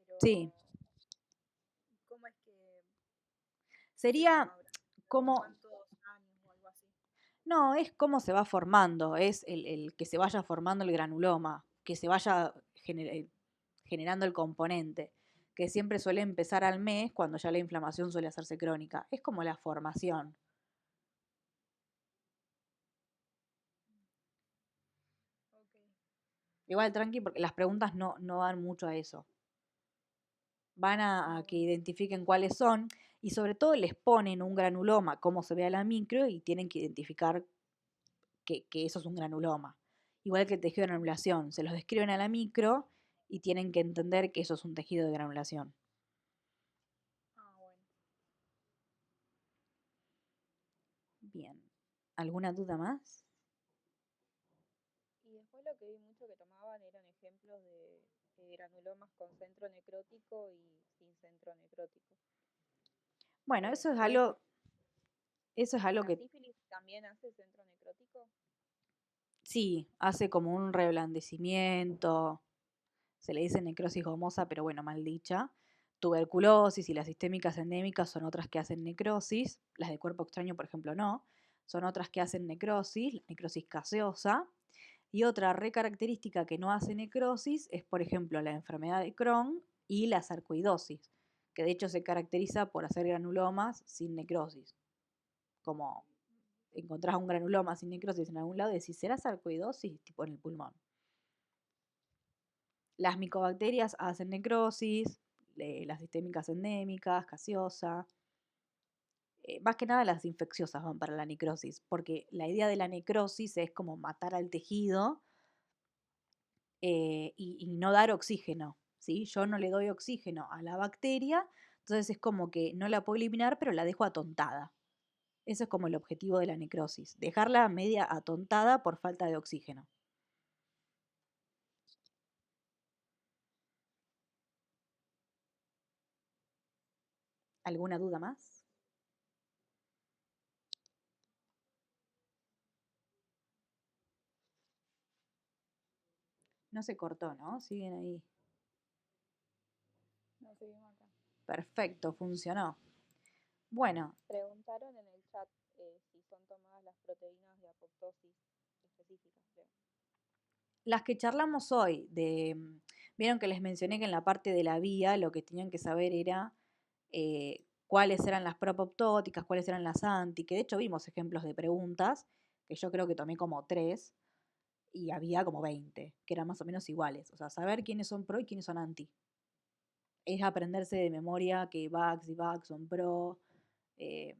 C: pero
A: Sí,
C: ¿cómo es que sucede la
A: sería
C: maduración? ¿Con
A: como,
C: cuántos años o algo así?
A: no, es cómo se va formando, es el que se vaya formando el granuloma, que se vaya generando el componente, que siempre suele empezar al mes cuando ya la inflamación suele hacerse crónica. Es como la formación.
C: Ok.
A: Igual tranqui, porque las preguntas no van mucho a eso. Van a que identifiquen cuáles son y sobre todo les ponen un granuloma, cómo se ve a la micro, y tienen que identificar que eso es un granuloma. Igual que el tejido de granulación, se los describen a la micro y tienen que entender que eso es un tejido de granulación.
C: Ah, bueno.
A: Bien. ¿Alguna duda más?
C: Y después lo que vi mucho que tomaban eran ejemplos de granulomas con centro necrótico y sin centro necrótico.
A: Bueno, eso es
C: ¿Puede
A: algo,
C: ser?
A: eso es algo
C: ¿La
A: que
C: sífilis también hace centro necrótico?
A: sí, hace como un reblandecimiento, se le dice necrosis gomosa, pero bueno, mal dicha. Tuberculosis y las sistémicas endémicas son otras que hacen necrosis, las de cuerpo extraño, por ejemplo, no. Son otras que hacen necrosis, la necrosis gaseosa. Y otra recaracterística que no hace necrosis es, por ejemplo, la enfermedad de Crohn y la sarcoidosis, que de hecho se caracteriza por hacer granulomas sin necrosis. Como encontrás un granuloma sin necrosis en algún lado y decís, ¿será sarcoidosis? Tipo en el pulmón. Las micobacterias hacen necrosis, las sistémicas endémicas, gaseosa. Más que nada las infecciosas van para la necrosis, porque la idea de la necrosis es como matar al tejido y no dar oxígeno, ¿sí? Yo no le doy oxígeno a la bacteria, entonces es como que no la puedo eliminar, pero la dejo atontada. Ese es como el objetivo de la necrosis, dejarla media atontada por falta de oxígeno. ¿Alguna duda más? No se cortó, ¿no? Siguen ahí.
C: No seguimos acá.
A: Perfecto, funcionó. Bueno,
C: Preguntaron en el chat si son tomadas las proteínas de apoptosis específicas, creo.
A: las que charlamos hoy, vieron que les mencioné que en la parte de la vía lo que tenían que saber era cuáles eran las propoptóticas, cuáles eran las anti, que de hecho vimos ejemplos de preguntas, que yo creo que tomé como 3, y había como 20, que eran más o menos iguales. O sea, saber quiénes son pro y quiénes son anti. Es aprenderse de memoria que Vax y Vax son pro, eh,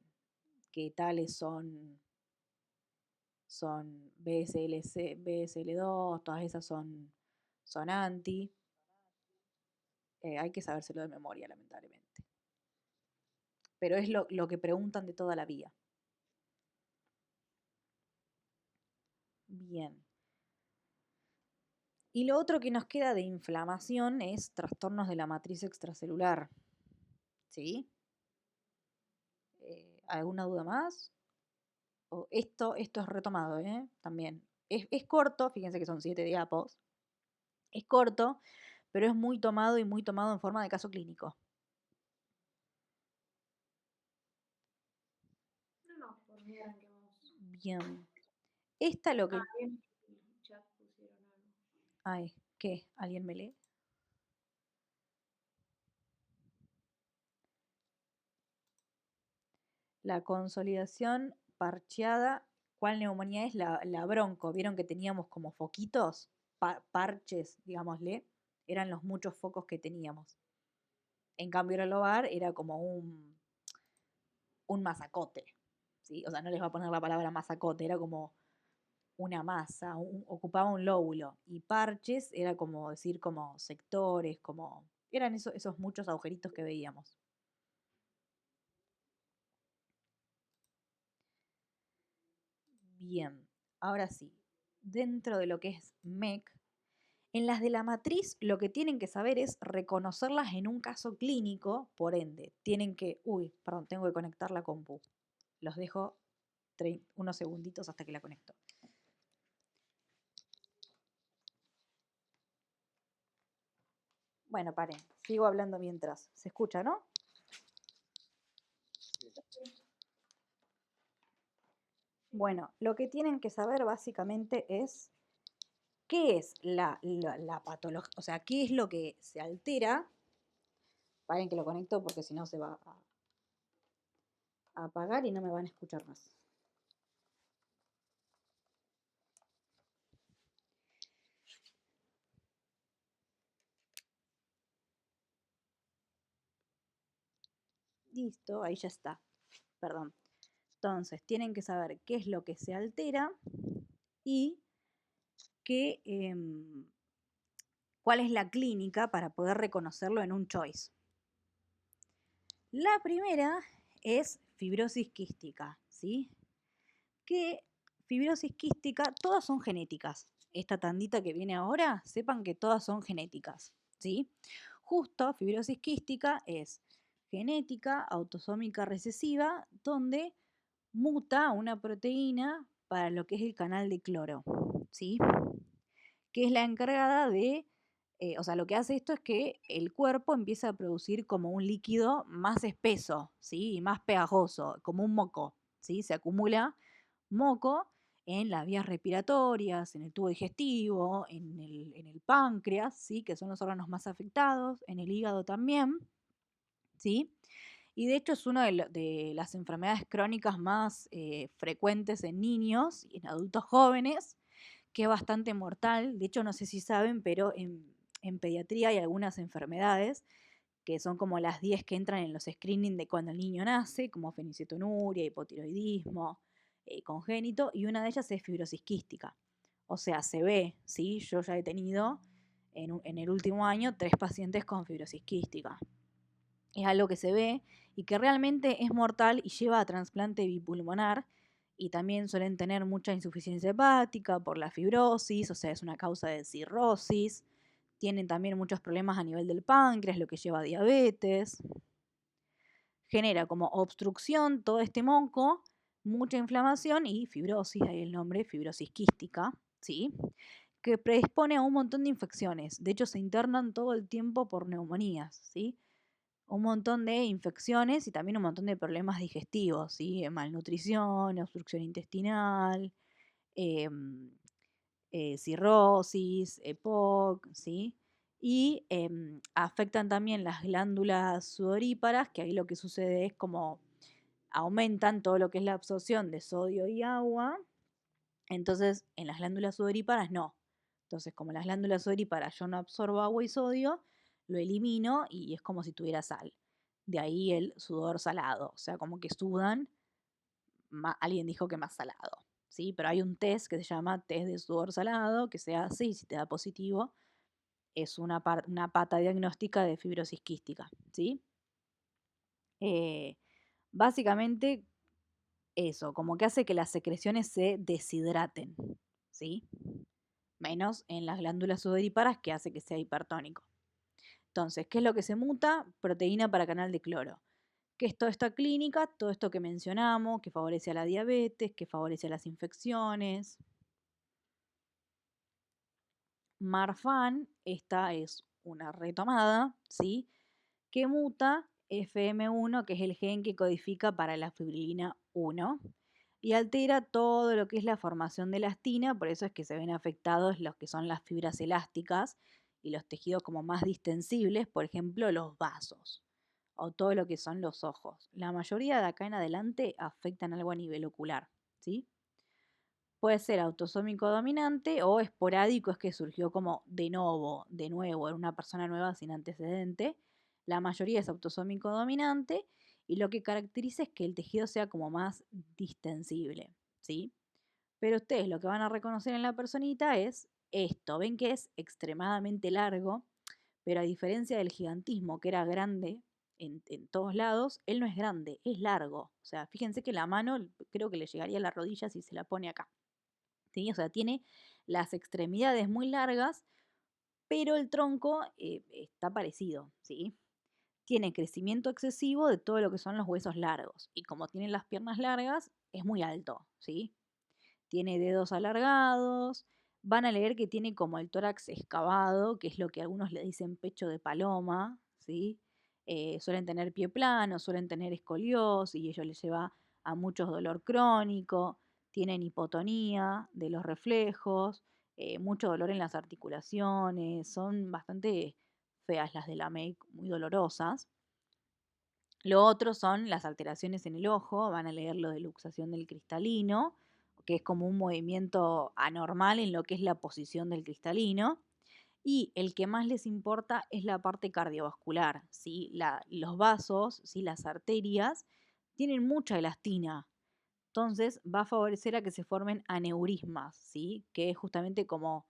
A: que tales son BSL2, todas esas son anti. Hay que sabérselo de memoria, lamentablemente. Pero es lo que preguntan de toda la vida. Bien. Y lo otro que nos queda de inflamación es trastornos de la matriz extracelular. ¿Sí? ¿Alguna duda más? Esto es retomado, ¿eh? También. Es corto, fíjense que son 7 diapos. Es corto, pero es muy tomado y muy tomado en forma de caso clínico.
B: No, por mí arranquemos.
A: Bien. Esta lo que...
B: Bien, en el chat pusieron algo.
A: Ay, ¿qué? ¿Alguien me lee? La consolidación parcheada ¿Cuál neumonía es? La bronco. ¿Vieron que teníamos como foquitos? Parches, digámosle. Eran los muchos focos que teníamos. En cambio, el lobar era como un masacote, ¿sí? O sea, no les va a poner la palabra masacote, era como una masa, ocupaba un lóbulo. Y parches era como decir como sectores, como... Eran esos muchos agujeritos que veíamos. Bien, ahora sí, dentro de lo que es MEC, en las de la matriz lo que tienen que saber es reconocerlas en un caso clínico, por ende, tienen que... Uy, perdón, tengo que conectar la compu. Los dejo unos segunditos hasta que la conecto. Bueno, paren, sigo hablando mientras. ¿Se escucha, no? Bueno, lo que tienen que saber básicamente es qué es la patología, o sea, qué es lo que se altera. Paren que lo conecto porque si no se va a apagar y no me van a escuchar más. Listo, ahí ya está. Perdón. Entonces, tienen que saber qué es lo que se altera y qué, cuál es la clínica para poder reconocerlo en un choice. La primera es fibrosis quística, ¿sí? Que fibrosis quística, todas son genéticas. Esta tandita que viene ahora, sepan que todas son genéticas, ¿sí? Justo fibrosis quística es genética autosómica recesiva, donde muta una proteína para lo que es el canal de cloro, ¿sí? Que es la encargada de, o sea, lo que hace esto es que el cuerpo empieza a producir como un líquido más espeso, ¿sí? Y más pegajoso, como un moco, ¿sí? Se acumula moco en las vías respiratorias, en el tubo digestivo, en el páncreas, ¿sí? Que son los órganos más afectados, en el hígado también, ¿sí? Y de hecho es una de las enfermedades crónicas más frecuentes en niños y en adultos jóvenes, que es bastante mortal. De hecho, no sé si saben, pero en pediatría hay algunas enfermedades que son como las 10 que entran en los screening de cuando el niño nace, como fenilcetonuria, hipotiroidismo congénito, y una de ellas es fibrosis quística. O sea, se ve, ¿sí? Yo ya he tenido en el último año 3 pacientes con fibrosis quística. Es algo que se ve y que realmente es mortal y lleva a trasplante bipulmonar, y también suelen tener mucha insuficiencia hepática por la fibrosis, o sea, es una causa de cirrosis. Tienen también muchos problemas a nivel del páncreas, lo que lleva a diabetes. Genera como obstrucción todo este moco, mucha inflamación y fibrosis, de ahí el nombre, fibrosis quística, ¿sí? Que predispone a un montón de infecciones. De hecho, se internan todo el tiempo por neumonías, ¿sí? Un montón de infecciones y también un montón de problemas digestivos, ¿sí? Malnutrición, obstrucción intestinal, cirrosis, EPOC, ¿sí? Y afectan también las glándulas sudoríparas, que ahí lo que sucede es como aumentan todo lo que es la absorción de sodio y agua. Entonces, en las glándulas sudoríparas no. Entonces, como las glándulas sudoríparas yo no absorbo agua y sodio, lo elimino y es como si tuviera sal. De ahí el sudor salado, o sea, como que sudan, alguien dijo que más salado, ¿sí? Pero hay un test que se llama test de sudor salado, que se hace y si te da positivo, es una pata diagnóstica de fibrosis quística, ¿sí? Básicamente eso, como que hace que las secreciones se deshidraten, ¿sí? Menos en las glándulas sudoríparas, que hace que sea hipertónico. Entonces, ¿qué es lo que se muta? Proteína para canal de cloro. ¿Qué es toda esta clínica? Todo esto que mencionamos, que favorece a la diabetes, que favorece a las infecciones. Marfan, esta es una retomada, ¿sí? Que muta FM1, que es el gen que codifica para la fibrilina 1, y altera todo lo que es la formación de elastina, por eso es que se ven afectados los que son las fibras elásticas y los tejidos como más distensibles, por ejemplo, los vasos o todo lo que son los ojos. La mayoría de acá en adelante afectan algo a nivel ocular, ¿sí? Puede ser autosómico dominante o esporádico, es que surgió como de nuevo, en una persona nueva sin antecedente. La mayoría es autosómico dominante y lo que caracteriza es que el tejido sea como más distensible, ¿sí? Pero ustedes lo que van a reconocer en la personita es esto. Ven que es extremadamente largo, pero a diferencia del gigantismo, que era grande en todos lados, él no es grande, es largo. O sea, fíjense que la mano creo que le llegaría a la rodilla si se la pone acá. ¿Sí? O sea, tiene las extremidades muy largas, pero el tronco está parecido, ¿sí? Tiene crecimiento excesivo de todo lo que son los huesos largos. Y como tiene las piernas largas, es muy alto, ¿sí? Tiene dedos alargados. Van a leer que tiene como el tórax excavado, que es lo que algunos le dicen pecho de paloma, ¿sí? Suelen tener pie plano, suelen tener escoliosis y ello les lleva a mucho dolor crónico. Tienen hipotonía de los reflejos, mucho dolor en las articulaciones. Son bastante feas las de la MEC, muy dolorosas. Lo otro son las alteraciones en el ojo, van a leer lo de luxación del cristalino, que es como un movimiento anormal en lo que es la posición del cristalino. Y el que más les importa es la parte cardiovascular, ¿sí? Los vasos, ¿sí? Las arterias, tienen mucha elastina. Entonces va a favorecer a que se formen aneurismas, ¿sí? Que es justamente como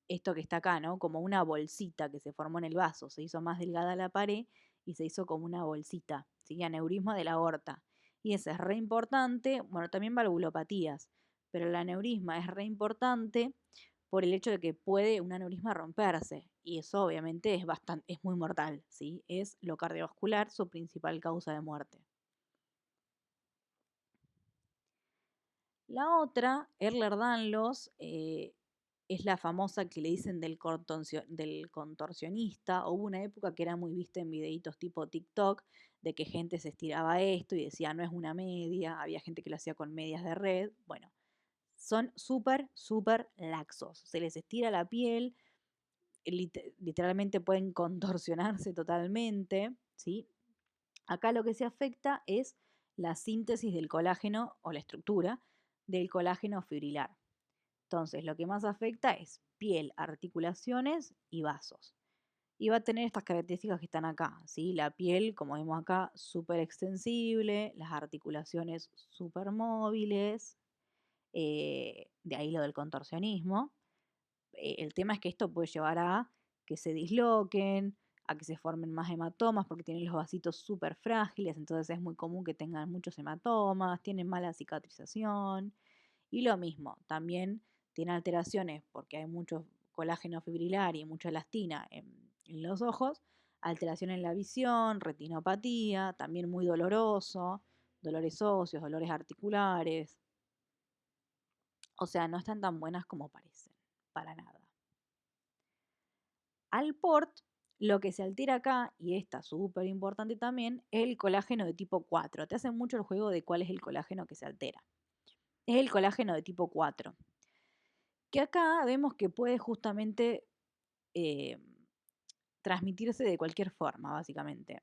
A: esto que está acá, ¿no? Como una bolsita que se formó en el vaso, se hizo más delgada la pared y se hizo como una bolsita, ¿sí? Aneurisma de la aorta. Y ese es re importante, bueno, también valvulopatías, pero el aneurisma es re importante por el hecho de que puede un aneurisma romperse y eso obviamente es muy mortal, ¿sí? Es lo cardiovascular su principal causa de muerte. La otra, Ehlers-Danlos, es la famosa que le dicen del contorsionista. Hubo una época que era muy vista en videitos tipo TikTok, de que gente se estiraba esto y decía no es una media, había gente que lo hacía con medias de red. Bueno, son súper, súper laxos. Se les estira la piel, literalmente pueden contorsionarse totalmente, ¿sí? Acá lo que se afecta es la síntesis del colágeno o la estructura del colágeno fibrilar. Entonces, lo que más afecta es piel, articulaciones y vasos. Y va a tener estas características que están acá, ¿sí? La piel, como vemos acá, súper extensible, las articulaciones súper móviles, de ahí lo del contorsionismo. El tema es que esto puede llevar a que se disloquen, a que se formen más hematomas porque tienen los vasitos súper frágiles, entonces es muy común que tengan muchos hematomas, tienen mala cicatrización. Y lo mismo, también tiene alteraciones porque hay mucho colágeno fibrilar y mucha elastina en los ojos, alteración en la visión, retinopatía, también muy doloroso, dolores óseos, dolores articulares. O sea, no están tan buenas como parecen, para nada. Al port, lo que se altera acá, y está súper importante también, es el colágeno de tipo 4. Te hacen mucho el juego de cuál es el colágeno que se altera. Es el colágeno de tipo 4. Que acá vemos que puede justamente eh, transmitirse de cualquier forma, básicamente.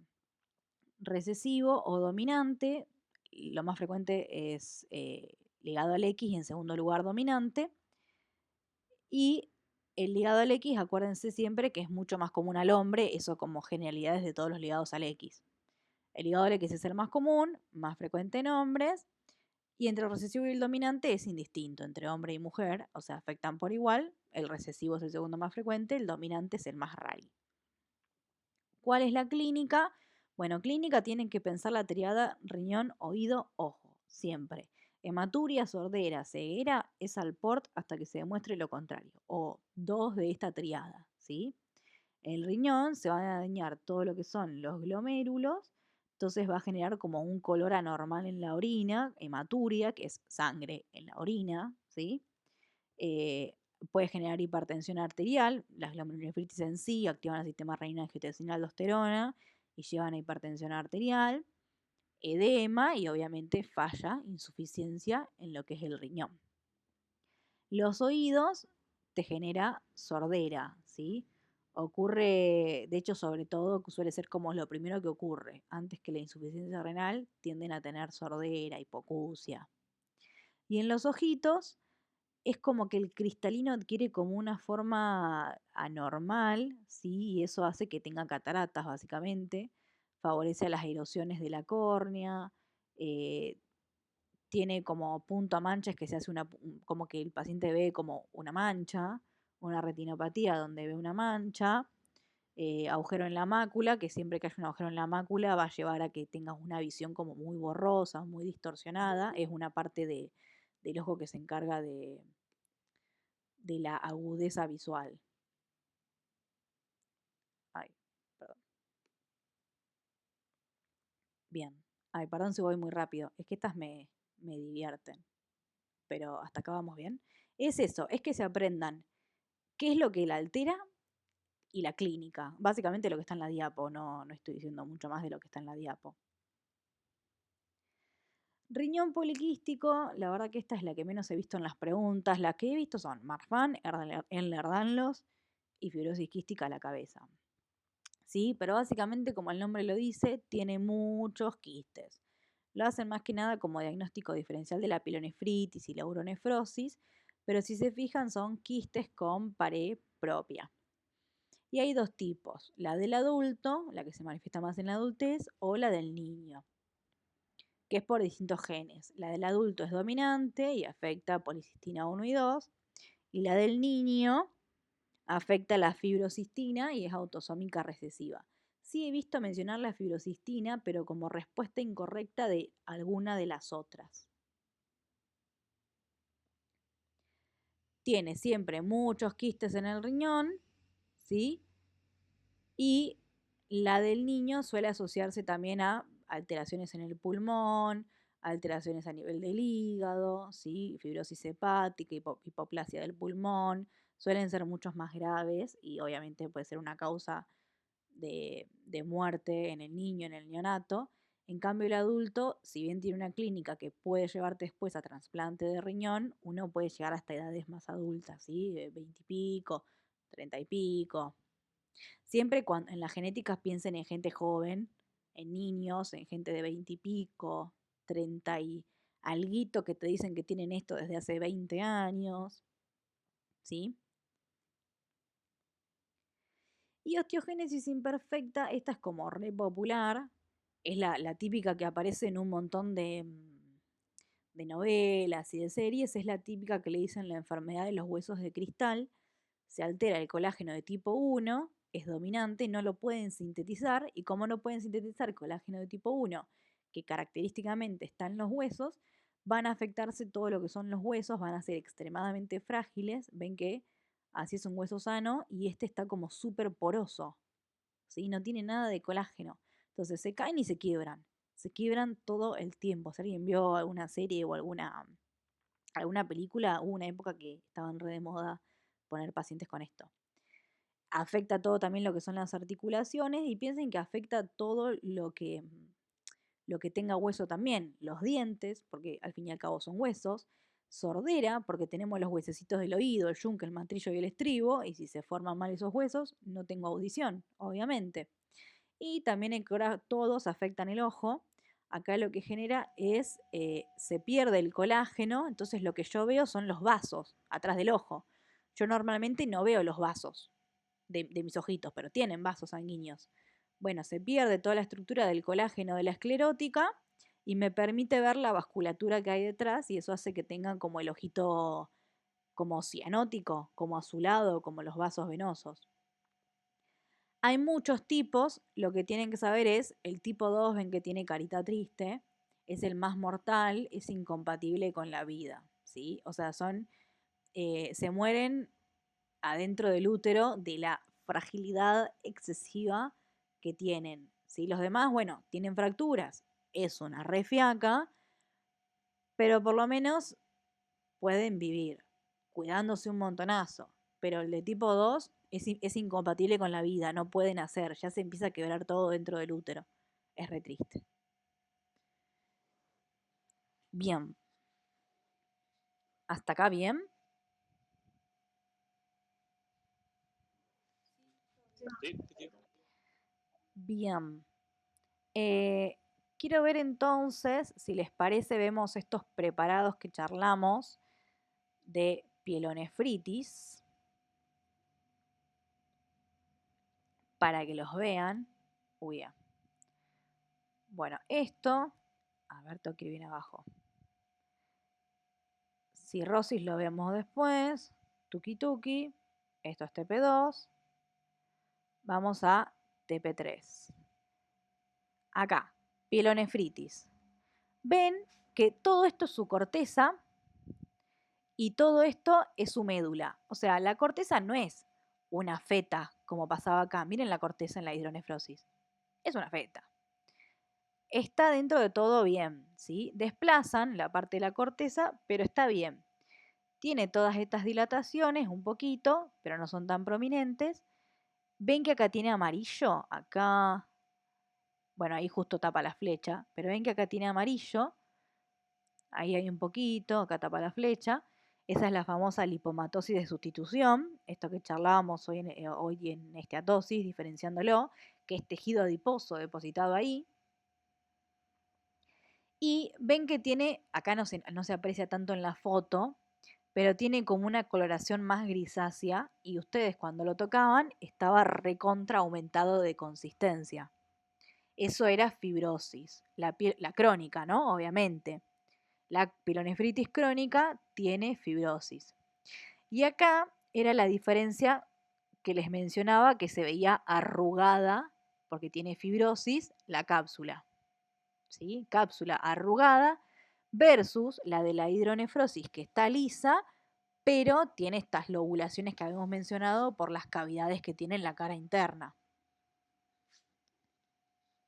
A: Recesivo o dominante, lo más frecuente es ligado al X y en segundo lugar dominante. Y el ligado al X, acuérdense siempre que es mucho más común al hombre, eso como generalidades de todos los ligados al X. El ligado al X es el más común, más frecuente en hombres, y entre el recesivo y el dominante es indistinto, entre hombre y mujer, o sea, afectan por igual. El recesivo es el segundo más frecuente, el dominante es el más raro. ¿Cuál es la clínica? Bueno, clínica tienen que pensar la triada riñón, oído, ojo, siempre. Hematuria, sordera, ceguera es al port hasta que se demuestre lo contrario, o dos de esta triada, ¿sí? El riñón se va a dañar todo lo que son los glomérulos, entonces va a generar como un color anormal en la orina, hematuria, que es sangre en la orina, ¿sí? Puede generar hipertensión arterial, las glomerulonefritis en sí activan el sistema renina-angiotensina-aldosterona y llevan a hipertensión arterial, edema y obviamente falla, insuficiencia en lo que es el riñón. Los oídos te genera sordera, ¿sí? Ocurre, de hecho, sobre todo, suele ser como lo primero que ocurre. Antes que la insuficiencia renal, tienden a tener sordera, hipoacusia. Y en los ojitos, es como que el cristalino adquiere como una forma anormal, ¿sí? Y eso hace que tenga cataratas, básicamente. Favorece a las erosiones de la córnea. eh, Tiene como punto a manchas que se hace como que el paciente ve como una mancha, una retinopatía donde ve una mancha. Agujero en la mácula, que siempre que haya un agujero en la mácula va a llevar a que tengas una visión como muy borrosa, muy distorsionada. Es una parte del ojo que se encarga de la agudeza visual. Ay, perdón. Bien. Ay, perdón si voy muy rápido. Es que estas me divierten. Pero hasta acá vamos bien. Es eso, es que se aprendan qué es lo que la altera y la clínica. Básicamente lo que está en la diapo, no estoy diciendo mucho más de lo que está en la diapo. Riñón poliquístico, la verdad que esta es la que menos he visto en las preguntas. Las que he visto son Marfan, Ehlers-Danlos y fibrosis quística a la cabeza. ¿Sí? Pero básicamente, como el nombre lo dice, tiene muchos quistes. Lo hacen más que nada como diagnóstico diferencial de la pielonefritis y la uronefrosis, pero si se fijan son quistes con pared propia. Y hay dos tipos, la del adulto, la que se manifiesta más en la adultez, o la del niño, que es por distintos genes. La del adulto es dominante y afecta a policistina 1 y 2, y la del niño afecta la fibrocistina y es autosómica recesiva. Sí he visto mencionar la fibrocistina, pero como respuesta incorrecta de alguna de las otras. Tiene siempre muchos quistes en el riñón, ¿sí? Y la del niño suele asociarse también a alteraciones en el pulmón, alteraciones a nivel del hígado, ¿sí? Fibrosis hepática, hipoplasia del pulmón, suelen ser muchos más graves y obviamente puede ser una causa de muerte en el niño, en el neonato. En cambio, el adulto, si bien tiene una clínica que puede llevarte después a trasplante de riñón, uno puede llegar hasta edades más adultas, ¿sí? 20 y pico, 30 y pico. Siempre cuando en las genéticas piensen en gente joven, en niños, en gente de 20 y pico, 30 y alguito que te dicen que tienen esto desde hace 20 años, ¿sí? Y osteogénesis imperfecta, esta es como re popular, es la típica que aparece en un montón de novelas y de series, es la típica que le dicen la enfermedad de los huesos de cristal. Se altera el colágeno de tipo 1, es dominante, no lo pueden sintetizar, y como no pueden sintetizar colágeno de tipo 1, que característicamente está en los huesos, van a afectarse todo lo que son los huesos, van a ser extremadamente frágiles. Ven que así es un hueso sano y este está como súper poroso, ¿sí? No tiene nada de colágeno. Entonces se caen y se quiebran todo el tiempo. Si alguien vio alguna serie o alguna película, hubo una época que estaban re de moda poner pacientes con esto. Afecta todo también lo que son las articulaciones y piensen que afecta todo lo que tenga hueso también, los dientes, porque al fin y al cabo son huesos, sordera, porque tenemos los huesecitos del oído, el yunque, el mantrillo y el estribo, y si se forman mal esos huesos, no tengo audición, obviamente. Y también todos afectan el ojo. Acá lo que genera es, se pierde el colágeno, entonces lo que yo veo son los vasos atrás del ojo. Yo normalmente no veo los vasos de mis ojitos, pero tienen vasos sanguíneos. Bueno, se pierde toda la estructura del colágeno de la esclerótica y me permite ver la vasculatura que hay detrás y eso hace que tengan como el ojito como cianótico, como azulado, como los vasos venosos. Hay muchos tipos, lo que tienen que saber es, el tipo 2 ven que tiene carita triste, es el más mortal, es incompatible con la vida, ¿sí? O sea, se mueren adentro del útero de la fragilidad excesiva que tienen, ¿sí? Los demás, bueno, tienen fracturas, es una refiaca, pero por lo menos pueden vivir, cuidándose un montonazo. Pero el de tipo 2 es incompatible con la vida, no pueden hacer, ya se empieza a quebrar todo dentro del útero. Es re triste. Bien. ¿Hasta acá bien? Bien. Quiero ver entonces, si les parece, vemos estos preparados que charlamos de pielonefritis para que los vean. Uy, ya. Bueno, esto, a ver, tengo que ir bien abajo. Cirrosis lo vemos después. Tuki tuki. Esto es TP2. Vamos a TP3. Acá, pielonefritis. Ven que todo esto es su corteza y todo esto es su médula. O sea, la corteza no es una feta como pasaba acá. Miren la corteza en la hidronefrosis. Es una feta. Está dentro de todo bien, ¿sí? Desplazan la parte de la corteza, pero está bien. Tiene todas estas dilataciones, un poquito, pero no son tan prominentes. Ven que acá tiene amarillo, acá, bueno, ahí justo tapa la flecha, pero ven que acá tiene amarillo, ahí hay un poquito, acá tapa la flecha. Esa es la famosa lipomatosis de sustitución, esto que charlábamos hoy en esteatosis, diferenciándolo, que es tejido adiposo depositado ahí. Y ven que tiene, acá no se aprecia tanto en la foto, pero tiene como una coloración más grisácea y ustedes cuando lo tocaban estaba recontra aumentado de consistencia. Eso era fibrosis, la crónica, ¿no? Obviamente. La pielonefritis crónica tiene fibrosis. Y acá era la diferencia que les mencionaba, que se veía arrugada, porque tiene fibrosis, la cápsula. ¿Sí? Cápsula arrugada versus la de la hidronefrosis, que está lisa, pero tiene estas lobulaciones que habíamos mencionado por las cavidades que tiene en la cara interna.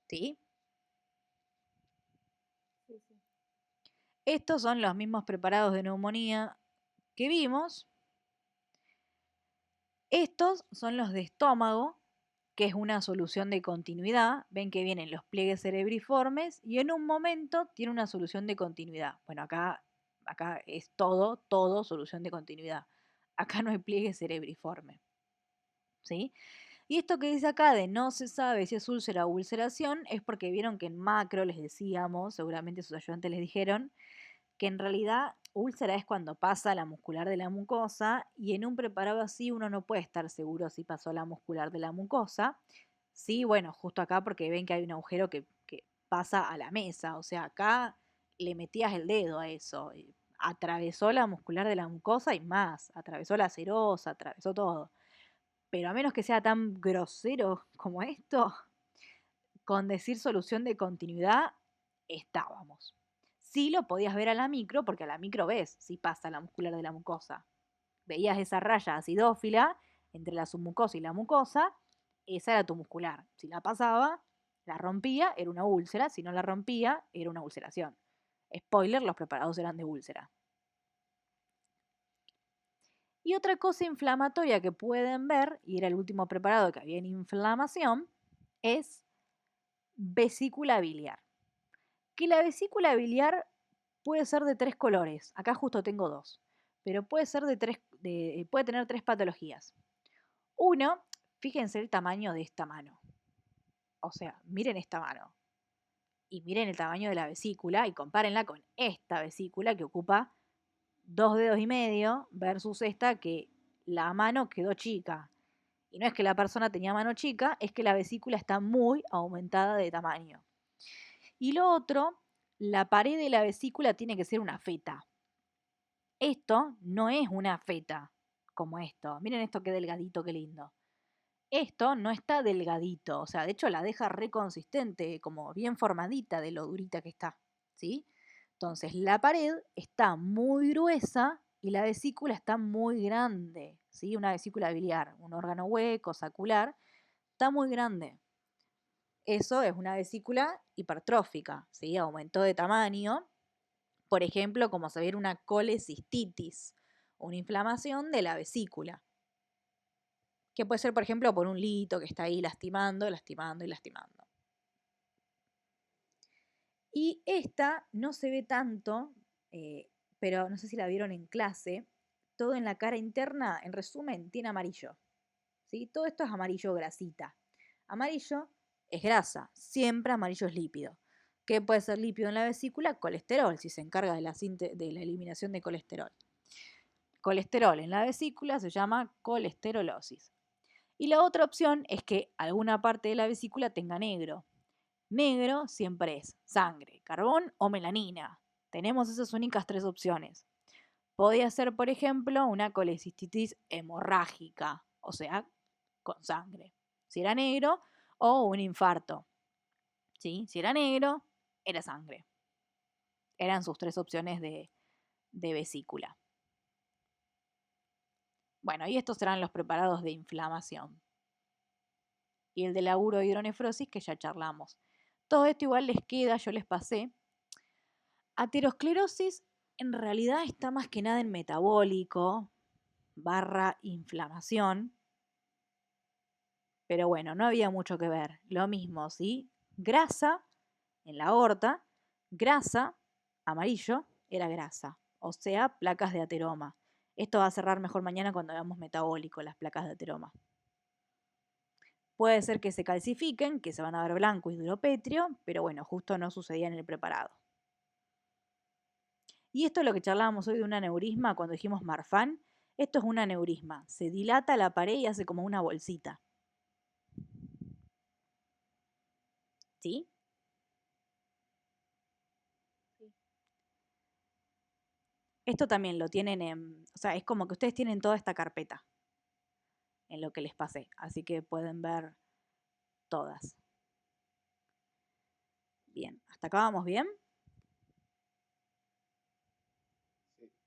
A: ¿Sí?
C: Sí, sí.
A: Estos son los mismos preparados de neumonía que vimos. Estos son los de estómago, que es una solución de continuidad. Ven que vienen los pliegues cerebriformes y en un momento tiene una solución de continuidad. Bueno, acá es todo solución de continuidad. Acá no hay pliegue cerebriforme. ¿Sí? Y esto que dice acá de no se sabe si es úlcera o ulceración es porque vieron que en macro les decíamos, seguramente sus ayudantes les dijeron, que en realidad úlcera es cuando pasa la muscular de la mucosa y en un preparado así uno no puede estar seguro si pasó la muscular de la mucosa. Sí, bueno, justo acá porque ven que hay un agujero que pasa a la mesa, o sea, acá le metías el dedo a eso, atravesó la muscular de la mucosa y más, atravesó la serosa, atravesó todo. Pero a menos que sea tan grosero como esto, con decir solución de continuidad, estábamos. Sí lo podías ver a la micro, porque a la micro ves si pasa la muscular de la mucosa. Veías esa raya acidófila entre la submucosa y la mucosa, esa era tu muscular. Si la pasaba, la rompía, era una úlcera, si no la rompía, era una ulceración. Spoiler, los preparados eran de úlcera. Y otra cosa inflamatoria que pueden ver, y era el último preparado que había en inflamación, es vesícula biliar. Que la vesícula biliar puede ser de 3 colores. Acá justo tengo 2. Pero puede ser puede tener 3 patologías. Uno, fíjense el tamaño de esta mano. O sea, miren esta mano. Y miren el tamaño de la vesícula y compárenla con esta vesícula que ocupa 2 dedos y medio versus esta que la mano quedó chica. Y no es que la persona tenía mano chica, es que la vesícula está muy aumentada de tamaño. Y lo otro, la pared de la vesícula tiene que ser una feta. Esto no es una feta como esto. Miren esto qué delgadito, qué lindo. Esto no está delgadito, o sea, de hecho la deja re consistente, como bien formadita de lo durita que está, ¿sí? Entonces la pared está muy gruesa y la vesícula está muy grande, ¿sí? Una vesícula biliar, un órgano hueco, sacular, está muy grande. Eso es una vesícula hipertrófica, ¿sí? Aumentó de tamaño, por ejemplo, como se ve una colecistitis, una inflamación de la vesícula, que puede ser, por ejemplo, por un lito que está ahí lastimando, lastimando y lastimando. Y esta no se ve tanto, pero no sé si la vieron en clase, todo en la cara interna, en resumen, tiene amarillo. ¿Sí? Todo esto es amarillo grasita. Amarillo es grasa, siempre amarillo es lípido. ¿Qué puede ser lípido en la vesícula? Colesterol, si se encarga de la eliminación de colesterol. colesterol en la vesícula se llama colesterolosis. Y la otra opción es que alguna parte de la vesícula tenga negro. Negro siempre es sangre, carbón o melanina. Tenemos esas únicas tres opciones. Podría ser, por ejemplo, una colecistitis hemorrágica, o sea, con sangre. Si era negro, o un infarto. ¿Sí? Si era negro, era sangre. Eran sus tres opciones de vesícula. Bueno, y estos serán los preparados de inflamación. Y el de la urohidronefrosis que ya charlamos. Todo esto igual les queda, yo les pasé. Aterosclerosis en realidad está más que nada en metabólico / inflamación. Pero bueno, no había mucho que ver. Lo mismo, ¿sí? Grasa en la aorta, grasa, amarillo, era grasa. O sea, placas de ateroma. Esto va a cerrar mejor mañana cuando veamos metabólico, las placas de ateroma. Puede ser que se calcifiquen, que se van a ver blanco y duropétreo, pero bueno, justo no sucedía en el preparado. Y esto es lo que charlábamos hoy de un aneurisma cuando dijimos Marfan. Esto es un aneurisma. Se dilata la pared y hace como una bolsita. ¿Sí?
C: Sí.
A: Esto también lo tienen en... O sea, es como que ustedes tienen toda esta carpeta en lo que les pasé. Así que pueden ver todas. Bien, ¿hasta acá vamos bien?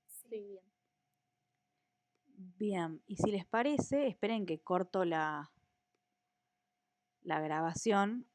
C: Sí, bien.
A: Bien, y si les parece, esperen que corto la grabación